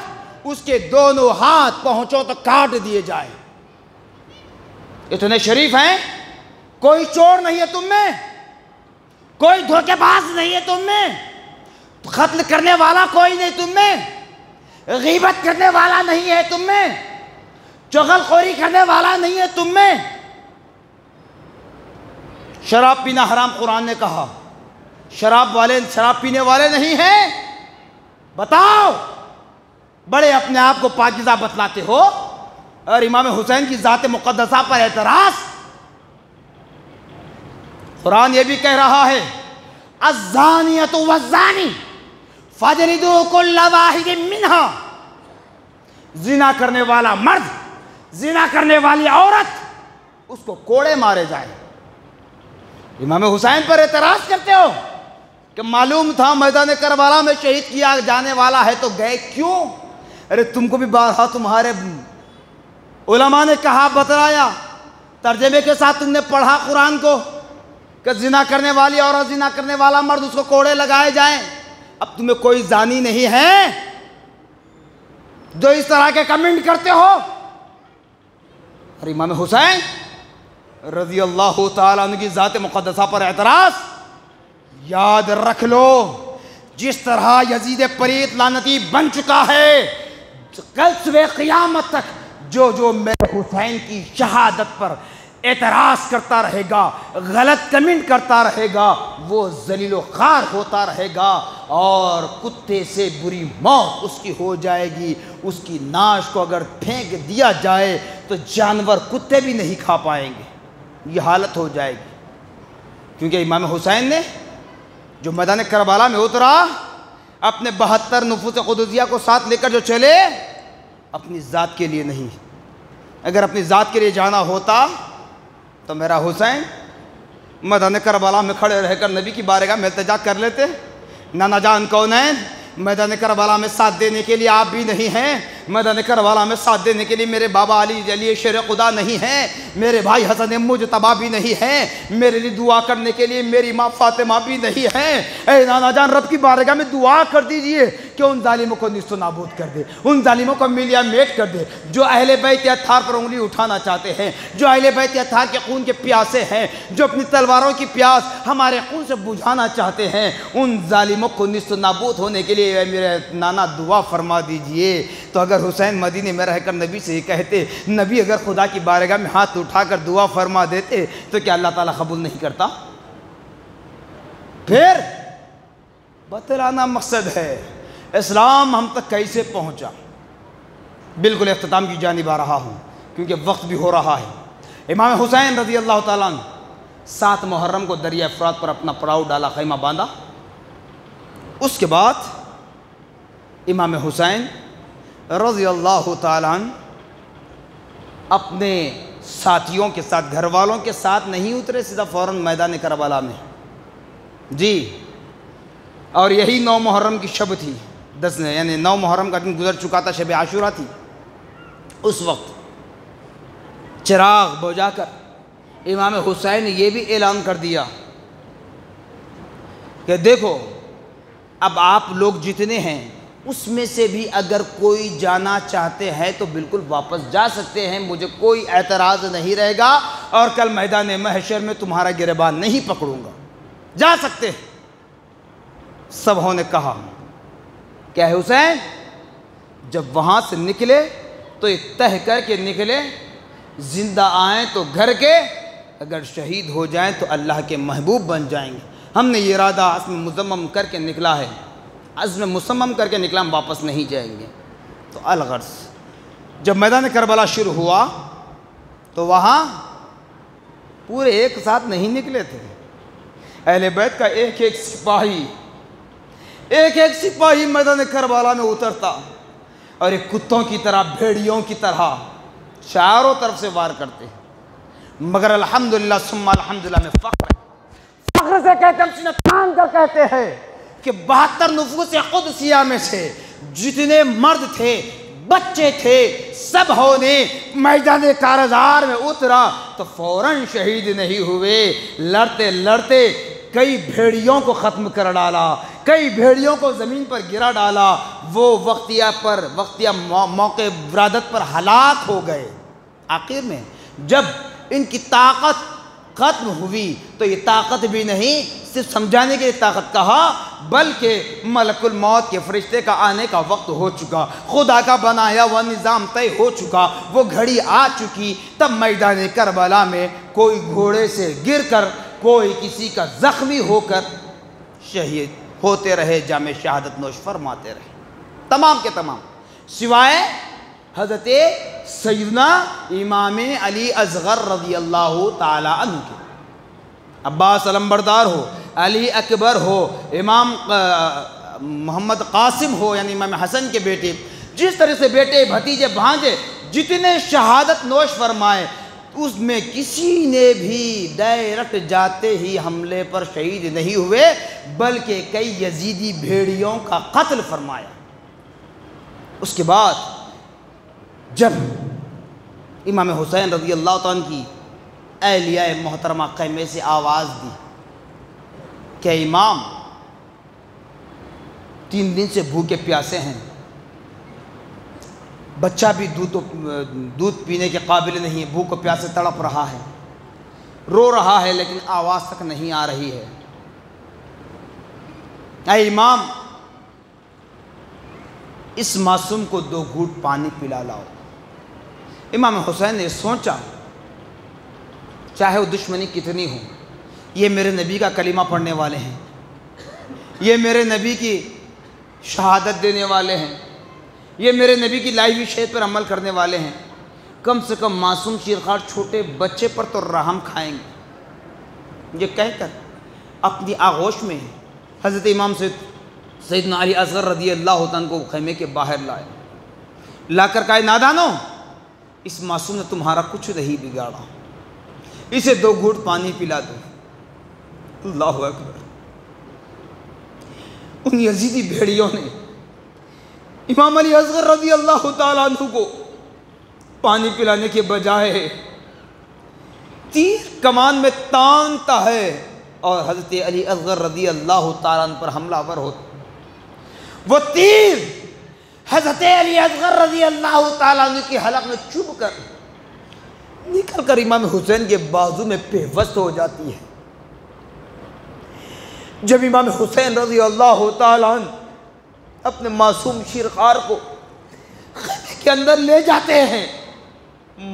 उसके दोनों हाथ पहुंचो तो काट दिए जाए। इतने शरीफ हैं? कोई चोर नहीं है तुम में, कोई धोखेबाज नहीं है तुम में, कत्ल करने वाला कोई नहीं तुम में, गीबत करने वाला नहीं है तुम में, चुगलखोरी करने वाला नहीं है तुम में। शराब पीना हराम कुरान ने कहा, शराब पीने वाले नहीं हैं। बताओ, बड़े अपने आप को पाकीज़ा बतलाते हो और इमाम हुसैन की ज़ात मुक़द्दसा पर एतराज़। कुरान ये भी कह रहा है, अज़्ज़ानियतु वज़्ज़ानी फ़जलिदू कुल्ला वाहिदिन मिन्हा। जिना करने वाला मर्द, जिना करने वाली औरत, उसको कोड़े मारे जाए। इमाम हुसैन पर एतराज़ करते हो कि मालूम था मैदान करबला में शहीद किया जाने वाला है तो गए क्यों? अरे तुमको भी बारहा तुम्हारे उलमा ने कहा, बतलाया, तर्जमे के साथ तुमने पढ़ा कुरान को कि जिना करने वाली औरत, जिना करने वाला मर्द, उसको कोड़े लगाए जाएं। अब तुम्हें कोई जानी नहीं है जो इस तरह के कमेंट करते हो। और इमाम हुसैन रज़ी अल्लाह ताला अन्हु की ज़ात मुक़द्दसा पर एतराज़, याद रख लो, जिस तरह यजीद परीत लानती बन चुका है, कल सुबह क़यामत तक जो जो मेरे हुसैन की शहादत पर एतराज़ करता रहेगा, गलत कमेंट करता रहेगा, वो ज़लील ख़ार होता रहेगा और कुत्ते से बुरी मौत उसकी हो जाएगी। उसकी नाश को अगर फेंक दिया जाए तो जानवर, कुत्ते भी नहीं खा पाएंगे, ये हालत हो जाएगी। क्योंकि इमाम हुसैन ने जो मैदान करबला में उतरा, अपने 72 नुफूस क़ुदसिया को साथ लेकर जो चले, अपनी ज़ात के लिए नहीं। अगर अपनी ज़ात के लिए जाना होता तो मेरा हुसैन मैदान करबला में खड़े रहकर नबी की बारगाह में इल्तिजा कर लेते। नाना जान कौनैन, मैदान करबला में साथ देने के लिए आप भी नहीं हैं, मैदान करबला में साथ देने के लिए मेरे बाबा अली शेर खुदा नहीं हैं, मेरे भाई हसन मुजतबा भी नहीं हैं, मेरे लिए दुआ करने के लिए मेरी माँ फातिमा भी नहीं हैं। ऐ नाना जान, रब की बारगाह में दुआ कर दीजिए कि उन जालिमों को निस्तो नाबूद कर दे, उन जालिमों को मिलिया मेट कर दे, जो अहले बैत अत्तार पर उंगली उठाना चाहते हैं, जो अहले बैत अत्तार के खून के प्यासे हैं, जो अपनी तलवारों की प्यास हमारे खून से बुझाना चाहते हैं, उन जालिमों को निस्तो नाबूद होने के लिए मेरे नाना दुआ फरमा दीजिए। तो अगर हुसैन मदीने में रहकर नबी से ही कहते, नबी अगर खुदा की बारगाह में हाथ उठाकर दुआ फरमा देते तो क्या अल्लाह ताला कबूल नहीं करता? फिर बतलाना मकसद है, इस्लाम हम तक कैसे पहुंचा। बिल्कुल इख्तिताम की जानिब आ रहा हूँ क्योंकि वक्त भी हो रहा है। इमाम हुसैन रज़ी अल्लाह ताला अन्हु 7 मुहर्रम को दरिया फ़ुरात पर अपना पड़ाव डाला, खैमा बांधा। उसके बाद इमाम हुसैन रज़ी अल्लाह ताला अन्हु अपने साथियों के साथ, घर वालों के साथ नहीं उतरे, सीधा फ़ौरन मैदान करबला में जी। और यही 9 मुहर्रम की शब थी, 10 यानी 9 मुहर्रम का दिन गुजर चुका था, शब आशूरा थी। उस वक्त चिराग बुझाकर इमाम हुसैन ने यह भी ऐलान कर दिया कि देखो, अब आप लोग जितने हैं उसमें से भी अगर कोई जाना चाहते हैं तो बिल्कुल वापस जा सकते हैं, मुझे कोई एतराज़ नहीं रहेगा और कल मैदान महशर में तुम्हारा गिरबान नहीं पकड़ूंगा, जा सकते हैं। सबों ने कहा क्या है हुसैन? जब वहाँ से निकले तो एक तय करके निकले, जिंदा आएँ तो घर के, अगर शहीद हो जाएं तो अल्लाह के महबूब बन जाएंगे। हमने ये इरादा अज़्म मुसम्मम करके निकला है, अज़्म मुसम्मम करके निकला, हम वापस नहीं जाएंगे। तो अलगर्ज़ जब मैदान करबला शुरू हुआ तो वहाँ पूरे एक साथ नहीं निकले थे। अहले बैत का एक एक सिपाही मैदान करबला में उतरता और एक कुत्तों की तरह, भेड़ियों की तरह चारों तरफ से वार करते। मगर अल्हम्दुलिल्लाह सुम्मा अल्हम्दुलिल्लाह में फ़ख्र से कहते, हम सीना तान कर कहते हैं कि 72 नुफूस क़ुदसिया में से जितने मर्द थे, बच्चे थे, सब होने मैदान कारज़ार में उतरा तो फ़ौरन शहीद नहीं हुए। लड़ते लड़ते कई भेड़ियों को ख़त्म कर डाला, कई भेड़ियों को ज़मीन पर गिरा डाला। वो वक्तिया मौके विरादत पर हलाक हो गए। आखिर में जब इनकी ताकत ख़त्म हुई तो ये ताकत भी नहीं सिर्फ समझाने के लिए ताकत कहा, बल्कि मलकुल मौत के फरिश्ते का आने का वक्त हो चुका, खुदा का बनाया हुआ निज़ाम तय हो चुका, वो घड़ी आ चुकी। तब मैदान करबला में कोई घोड़े से गिरकर, कोई किसी का ज़ख्मी होकर शहीद होते रहे, जामे शहादत नोश फरमाते रहे, तमाम के तमाम, सिवाय हज़रत सैयदना इमाम अली असग़र रज़ी अल्लाह ताला अन्हु के। अब्बास अलंबरदार हो, अली अकबर हो, इमाम मोहम्मद कासिम हो यानी इमाम हसन के बेटे, जिस तरह से बेटे भतीजे भांजे जितने शहादत नोश फरमाए, उसमें किसी ने भी डायरेक्ट जाते ही हमले पर शहीद नहीं हुए, बल्कि कई यजीदी भेड़ियों का कत्ल फरमाया। उसके बाद जब इमाम हुसैन रज़ी अल्लाह तआला अन्हु की अहलिया मोहतरमा ख़ैमे से आवाज़ दी कि इमाम 3 दिन से भूखे प्यासे हैं, बच्चा भी दूध पीने के काबिल नहीं है, भूख प्यासे तड़प रहा है, रो रहा है, लेकिन आवाज़ तक नहीं आ रही है। ऐ इमाम, इस मासूम को 2 घूंट पानी पिला लाओ। इमाम हुसैन ने सोचा, चाहे वो दुश्मनी कितनी हो, ये मेरे नबी का कलीमा पढ़ने वाले हैं, ये मेरे नबी की शहादत देने वाले हैं, ये मेरे नबी की लाई हुई शहीद पर अमल करने वाले हैं, कम से कम मासूम चीरखार छोटे बच्चे पर तो रहम खाएंगे। ये कहकर अपनी आगोश में हज़रत इमाम सैयदना अली असग़र रज़ी अल्लाह तआला को खैमे के बाहर लाए, लाकर कहा, नादानो, इस मासूम ने तुम्हारा कुछ नहीं बिगाड़ा, इसे 2 घूंट पानी पिला दो। अल्लाह अकबर। उन यजीदी भेड़ियों ने इमाम अली असग़र रज़ी अल्लाह तआला अन्हु को पानी पिलाने के बजाय तीर कमान में तानता है और हज़रत अली असग़र रज़ी अल्लाह तआला अन्हु पर हमलावर होता। वो तीर हज़रत अली असग़र रज़ी अल्लाह तआला अन्हु की हलक में चुभ कर निकल कर इमाम हुसैन के बाजू में पेवस्त हो जाती है। जब इमाम हुसैन रज़ी अल्लाह तआला अन्हु अपने मासूम शिरखार को खैमे के अंदर ले जाते हैं,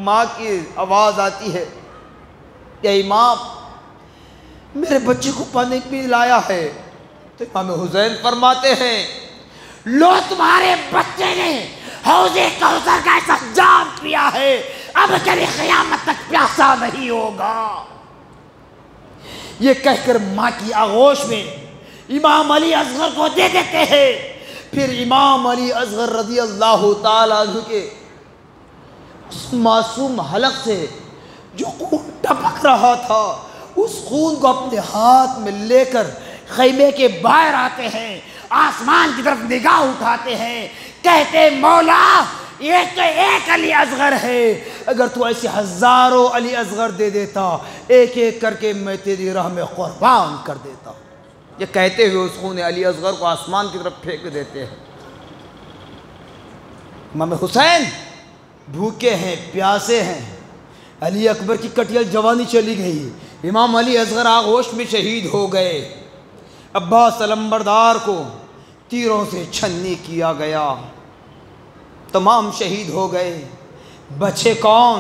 माँ की आवाज़ आती है, या इमाम, मेरे बच्चे को पानी पिलाया है। तो इमाम हुसैन फरमाते हैं, लो, तुम्हारे बच्चे ने हौज़े कौसर का ऐसा जाम पिया है, अब कभी क़यामत तक प्यासा नहीं होगा। ये कहकर माँ की आगोश में इमाम अली असग़र को दे देते हैं। फिर इमाम अली असग़र रज़ी अल्लाह तआला अन्हु के उस मासूम हलक से जो खून टपक रहा था, उस खून को अपने हाथ में लेकर खैमे के बाहर आते हैं, आसमान की तरफ निगाह उठाते हैं, कहते मौला ये तो एक अली असगर है, अगर तू ऐसे हजारों अली असगर दे देता, एक एक करके मैं तेरी राह में कुर्बान कर देता। ये कहते हुए उस खून अली असगर को आसमान की तरफ फेंक देते हैं। इमाम हुसैन भूखे हैं, प्यासे हैं, अली अकबर की कटियल जवानी चली गई, इमाम अली असगर आगोश में शहीद हो गए। अब्बास अलंबरदार को तीरों से छन्नी किया गया, तमाम शहीद हो गए। बचे कौन?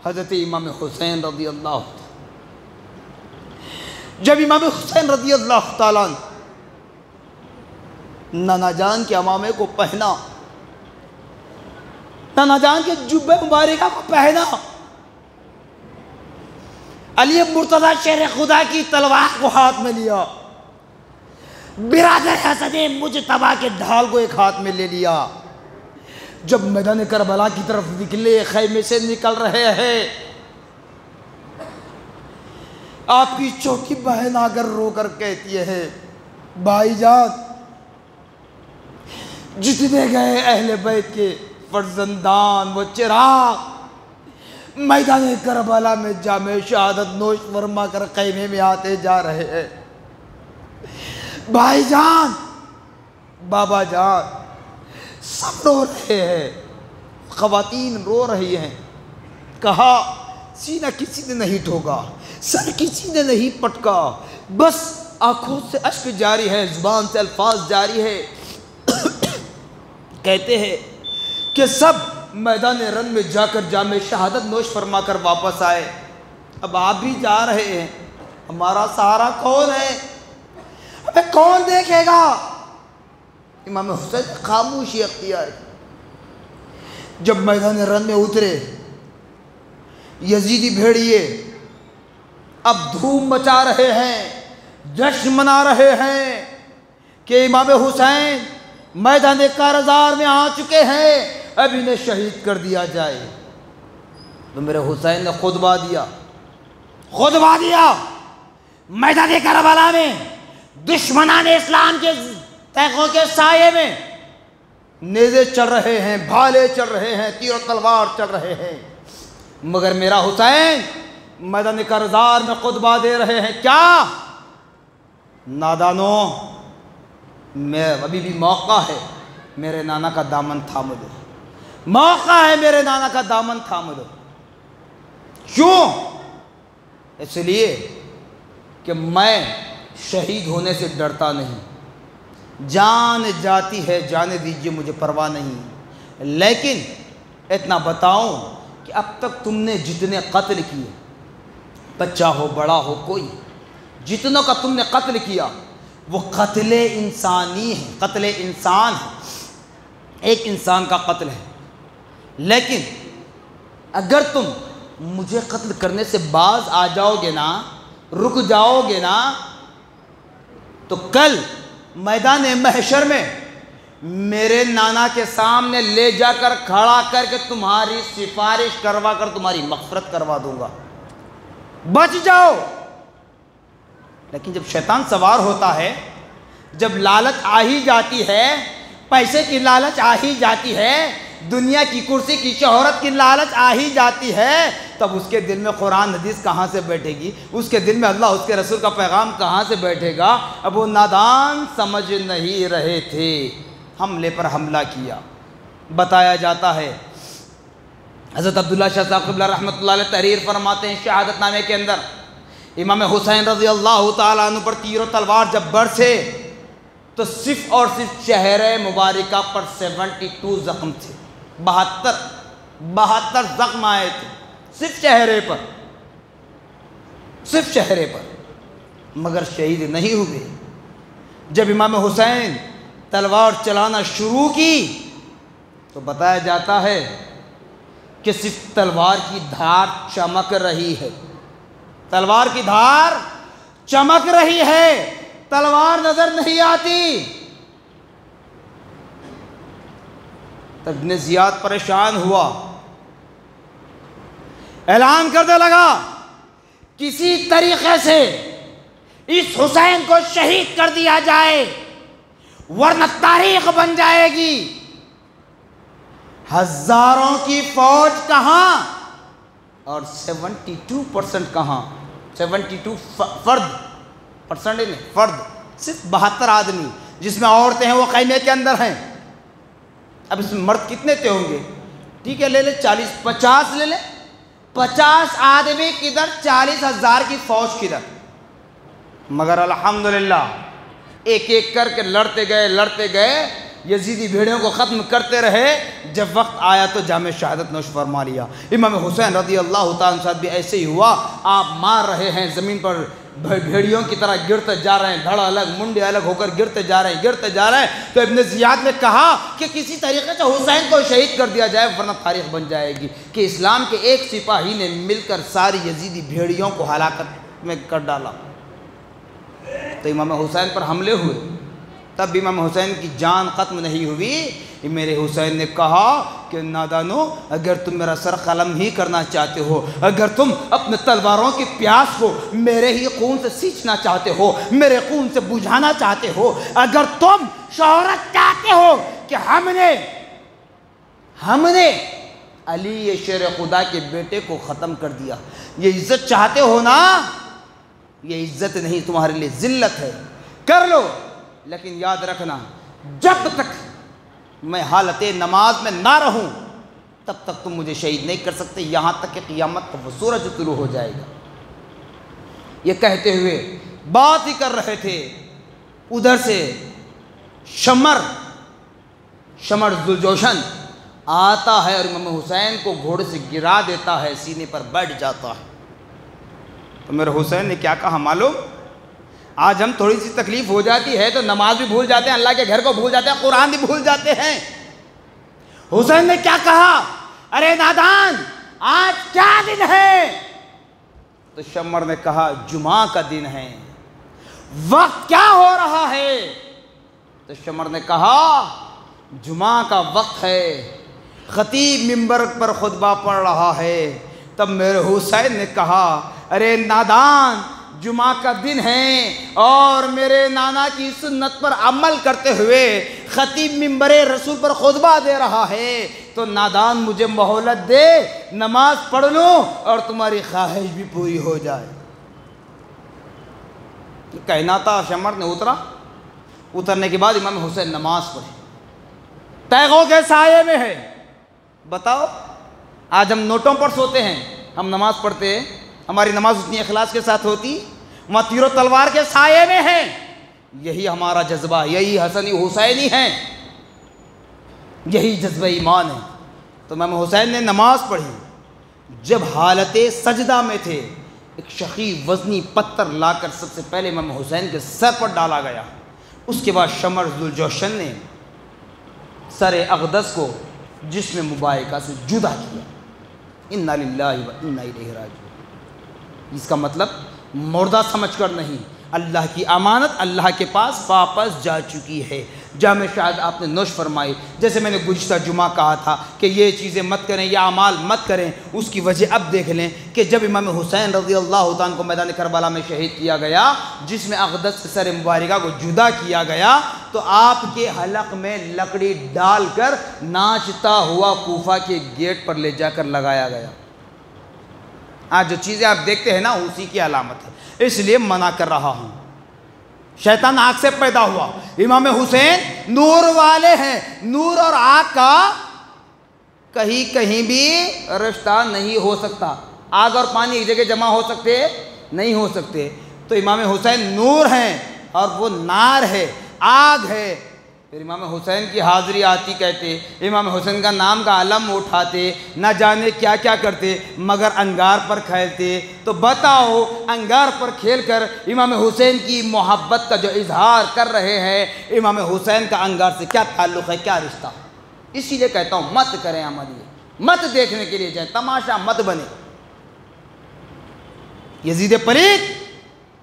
हज़रत इमाम हुसैन रज़ी अल्लाह। जब इमाम हुसैन रज़ी अल्लाह ताला नाना जान के अमामे को पहना, नाना जान के जुब्बे मुबारका को पहना, अली मुर्तज़ा शेर खुदा की तलवार को हाथ में लिया, बिरादर हसन मुजतबा के ढाल को एक हाथ में ले लिया। जब मैदान करबला की तरफ निकले, खैमे से निकल रहे हैं, आपकी छोटी बहन आकर रोकर कहती है, भाईजान जितने गए अहले बैत के फर्जंदान वो चिराग मैदान करबला में जामे शहादत नोश फरमा कर खैमे में आते जा रहे हैं। भाईजान, बाबा जान, सब रो रहे हैं, ख़वातीन रो रही हैं। कहा सीना किसी ने नहीं ठोका, सर किसी ने नहीं पटका, बस आंखों से अश्क जारी है, जुबान से अल्फाज जारी है। कहते हैं कि सब मैदान रन में जाकर जामे शहादत नोश फरमा कर वापस आए। अब आप भी जा रहे हैं, हमारा सहारा कौन है? अबे कौन देखेगा? इमाम हुसैन खामोशी अख्तियार की। जब मैदान रन में उतरे, यजीदी भेड़िए अब धूम मचा रहे हैं, जश्न मना रहे हैं कि इमाम हुसैन मैदान कारज़ार में आ चुके हैं, अब इन्हें शहीद कर दिया जाए। तो मेरे हुसैन ने खुतबा दिया मैदान करबला में, दुश्मनान इस्लाम के तैकों के साये में नेज़े चल रहे हैं, भाले चल रहे हैं, तीर और तलवार चल रहे हैं, मगर मेरा हुसैन मैदान करज़ार में खुतबा दे रहे हैं। क्या नादानो, मैं अभी भी मौका है, मेरे नाना का दामन थाम दो, मौका है, मेरे नाना का दामन थाम दो। क्यों? इसलिए कि मैं शहीद होने से डरता नहीं, जान जाती है जाने दीजिए, मुझे परवाह नहीं। लेकिन इतना बताऊं कि अब तक तुमने जितने कत्ल किए, बच्चा हो बड़ा हो कोई, जितनों का तुमने कत्ल किया वो कत्ले इंसानी है, कत्ले इंसान है, एक इंसान का कत्ल है। लेकिन अगर तुम मुझे कत्ल करने से बाज आ जाओगे ना, रुक जाओगे ना, तो कल मैदान महशर में मेरे नाना के सामने ले जाकर खड़ा करके तुम्हारी सिफारिश करवा कर तुम्हारी मग़फ़िरत करवा दूंगा, बच जाओ। लेकिन जब शैतान सवार होता है, जब लालच आ ही जाती है, पैसे की लालच आ ही जाती है, दुनिया की कुर्सी की शोहरत की लालच आ ही जाती है, तब उसके दिल में कुरान हदीस कहाँ से बैठेगी, उसके दिल में अल्लाह उसके रसूल का पैगाम कहाँ से बैठेगा। अब वो नादान समझ नहीं रहे थे, हमले पर हमला किया। बताया जाता है हज़रत अब्दुल्ला शाह साहब क़िबला रहमतुल्लाह अलैह तहरीर फरमाते हैं शहादतनामे के अंदर, इमाम हुसैन रज़ी अल्लाह तआला अन्हु पर तीर और तलवार जब बरसे तो सिर्फ और सिर्फ चेहरे मुबारका पर 72 ज़ख्म थे, 72 ज़ख्म आए थे सिर्फ चेहरे पर, सिर्फ चेहरे पर, मगर शहीद नहीं हुए। जब इमाम हुसैन तलवार चलाना शुरू की तो बताया जाता है कि सिर्फ तलवार की धार चमक रही है, तलवार की धार चमक रही है, तलवार नजर नहीं आती। तब इब्न ज़ियाद परेशान हुआ, ऐलान करने लगा, किसी तरीके से इस हुसैन को शहीद कर दिया जाए वरना तारीख बन जाएगी। हजारों की फौज कहां और 72% कहां, 72 परसेंट नहीं, फर्द सिर्फ 72 आदमी, जिसमें औरतें हैं वो खैमे के अंदर हैं। अब इसमें मर्द कितने थे होंगे? ठीक है, ले ले 40, 50 ले ले, 50 आदमी किधर, 40,000 की फौज किधर। मगर अल्हम्दुलिल्लाह एक एक करके लड़ते गए, यजीदी भेड़ियों को ख़त्म करते रहे। जब वक्त आया तो जामे शहादत नोश फरमा लिया। इमाम हुसैन रज़ी अल्लाह तआला अन्हु भी ऐसे ही हुआ। आप मार रहे हैं ज़मीन पर, भेड़ियों की तरह गिरते जा रहे हैं, धड़ अलग मुंडे अलग होकर गिरते जा रहे हैं। तो इब्न ज़ियाद ने कहा कि किसी तरीके से हुसैन को शहीद कर दिया जाए वरना तारीख बन जाएगी कि इस्लाम के एक सिपाही ने मिलकर सारी यजीदी भेड़ियों को हलाकत में कर डाला। तो इमाम हुसैन पर हमले हुए, तब भी इमाम हुसैन की जान ख़त्म नहीं हुई। मेरे हुसैन ने कहा कि नादानो, अगर तुम मेरा सर कलम ही करना चाहते हो, अगर तुम अपने तलवारों की प्यास को मेरे ही खून से सींचना चाहते हो, मेरे खून से बुझाना चाहते हो, अगर तुम शोहरत चाहते हो कि हमने अली ये शेर खुदा के बेटे को ख़त्म कर दिया, ये इज़्ज़त चाहते हो ना, ये इज़्ज़त नहीं तुम्हारे लिए ज़िल्लत है, कर लो। लेकिन याद रखना, जब तक मैं हालत नमाज में ना रहूं तब तक तुम मुझे शहीद नहीं कर सकते, यहां तक कि क़यामत का सूरज तुलू हो जाएगा। ये कहते हुए बात ही कर रहे थे, उधर से शमर ज़ुलजोशन आता है और इमाम हुसैन को घोड़े से गिरा देता है, सीने पर बैठ जाता है। तो मेरे हुसैन ने क्या कहा मालूम? आज हम थोड़ी सी तकलीफ हो जाती है तो नमाज भी भूल जाते हैं, अल्लाह के घर को भूल जाते हैं, कुरान भी भूल जाते हैं। हुसैन ने क्या कहा? अरे नादान, आज क्या दिन है? तो शमर ने कहा जुमा का दिन है। वक्त क्या हो रहा है? तो शमर ने कहा जुमा का वक्त है, खतीब मिंबर पर खुतबा पढ़ रहा है। तब मेरे हुसैन ने कहा अरे नादान, जुमा का दिन है और मेरे नाना की सुन्नत पर अमल करते हुए खतीब मिंबरे रसूल पर खुतबा दे रहा है, तो नादान मुझे मोहलत दे, नमाज पढ़ लूँ और तुम्हारी ख्वाहिश भी पूरी हो जाए। कहना था शमर ने उतरने के बाद इमाम हुसैन नमाज पढ़े, तैगों के साये में है। बताओ, आज हम नोटों पर सोते हैं, हम नमाज पढ़ते हैं, हमारी नमाज उतनी इखलास के साथ होती, वहाँ तीरों तलवार के साये में है। यही हमारा जज्बा, यही हसनी हुसैनी है, यही जज्बा ईमान है। तो इमाम हुसैन ने नमाज पढ़ी। जब हालत सजदा में थे, एक शकी वजनी पत्थर लाकर सबसे पहले इमाम हुसैन के सर पर डाला गया। उसके बाद शमर ज़ुलजोशन ने सर अक़दस को जिस्म मुबारका से जुदा किया। इन्ना लिल्लाहि व इन्ना इलैहि राजिऊन। इसका मतलब मुर्दा समझकर नहीं, अल्लाह की अमानत अल्लाह के पास वापस जा चुकी है। जामे शहादत आपने नोश फरमाई। जैसे मैंने गुज़िश्ता जुमा कहा था कि ये चीज़ें मत करें, या अमाल मत करें, उसकी वजह अब देख लें कि जब इमाम हुसैन रज़ी अल्लाह तआला को मैदान करबला में शहीद किया गया, जिसमें अक़दस से सर मुबारका को जुदा किया गया, तो आपके हलक में लकड़ी डालकर नाचता हुआ कूफा के गेट पर ले जाकर लगाया गया। आज जो चीज़ें आप देखते हैं ना, उसी की अलामत है, इसलिए मना कर रहा हूँ। शैतान आग से पैदा हुआ, इमाम हुसैन नूर वाले हैं। नूर और आग का कहीं कहीं भी रिश्ता नहीं हो सकता। आग और पानी एक जगह जमा हो सकते नहीं हो सकते। तो इमाम हुसैन नूर हैं और वो नार है, आग है। फिर इमाम हुसैन की हाज़िरी आती, कहते इमाम हुसैन का नाम का अलम उठाते, न जाने क्या क्या करते, मगर अंगार पर खेलते। तो बताओ, अंगार पर खेलकर इमाम हुसैन की मोहब्बत का जो इजहार कर रहे हैं, इमाम हुसैन का अंगार से क्या ताल्लुक़ है, क्या रिश्ता? इसीलिए कहता हूँ मत करें अमल, मत देखने के लिए जाए, तमाशा मत बने। यजीद पलीद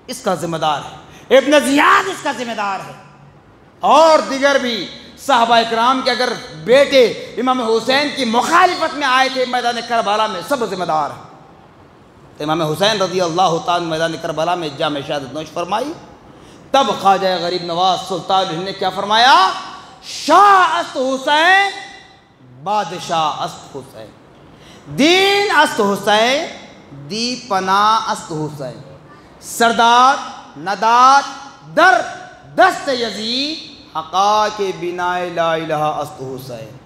इसका जिम्मेदार है, इब्न ज़ियाद इसका जिम्मेदार है, और दिगर भी साहबा इकराम के अगर बेटे इमाम हुसैन की मुखालिफत में आए थे मैदान करबला में, सब जिम्मेदार हैं। तो इमाम हुसैन रज़ी अल्लाह तआला मैदान करबला में जाम शहादत नोश फरमाई। तब ख्वाजा गरीब नवाज सुल्तान ने क्या फरमाया, शाह अस्त हुसैन बादशाह अस्त हुसैन, दीन अस्त हुसैन दी पना अस्त हुसैन, सरदार नदार दर दस्त यजीद हक़ा के बिनाए ला इलाहा अस्त हुसैन।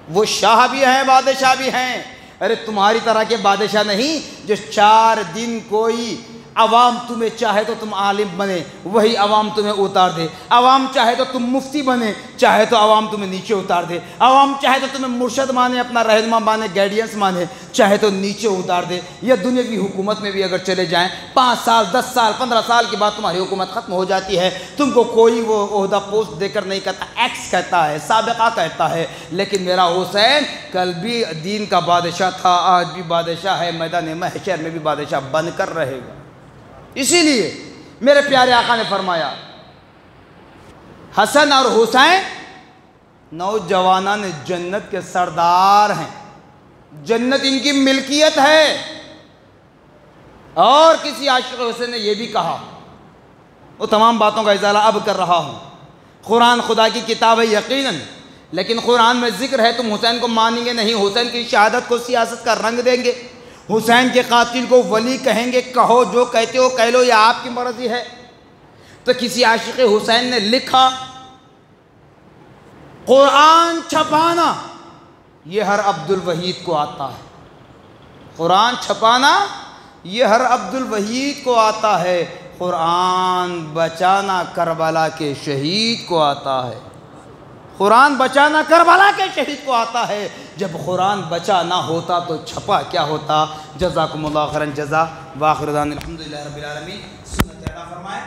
वो शाह भी हैं बादशाह भी हैं। अरे तुम्हारी तरह के बादशाह नहीं जो 4 दिन कोई अवाम तुम्हें चाहे तो तुम आलिम बने, वही अवाम तुम्हें उतार दे। अवाम चाहे तो तुम मुफ्ती बने, चाहे तो अवाम तुम्हें नीचे उतार दे। अवाम चाहे तो तुम्हें मुर्शद माने, अपना रहनुमा माने, गाइडेंस माने, चाहे तो नीचे उतार दे। यह दुनियावी हुकूमत में भी अगर चले जाएं 5 साल 10 साल 15 साल के बाद तुम्हारी हुकूमत ख़त्म हो जाती है, तुमको कोई वो ओहदा पोस्ट देकर नहीं कहता, एक्स कहता है, साबिक़ा कहता है। लेकिन मेरा हुसैन कल भी दीन का बादशाह था, आज भी बादशाह है, मैदान महशर में भी बादशाह बनकर रहेगा। इसीलिए मेरे प्यारे आका ने फरमाया, हसन और हुसैन नौजवानान जन्नत के सरदार हैं, जन्नत इनकी मिल्कियत है। और किसी आशिक़ हुसैन ने यह भी कहा, वो तमाम बातों का इजाला अब कर रहा हूँ। कुरान खुदा की किताब है यकीनन, लेकिन कुरान में जिक्र है, तुम हुसैन को मानेंगे नहीं, हुसैन की शहादत को सियासत का रंग देंगे, हुसैन के कातिल को वली कहेंगे, कहो जो कहते हो कह लो, या आपकी मर्जी है। तो किसी आशिक़ हुसैन ने लिखा, कुरान छपाना ये हर अब्दुल वहीद को आता है, कुरान छपाना ये हर अब्दुल वहीद को आता है, कुरान बचाना करबला के शहीद को आता है। कुरान बचाना करबला के शहीद को आता है। जब कुरान बचा ना होता तो छपा क्या होता। जज़ाकुमुल्लाहु खैरन जज़ा व आखिर दावाना अल्हम्दुलिल्लाहि रब्बिल आलमीन। सुन्नत अता फरमाए।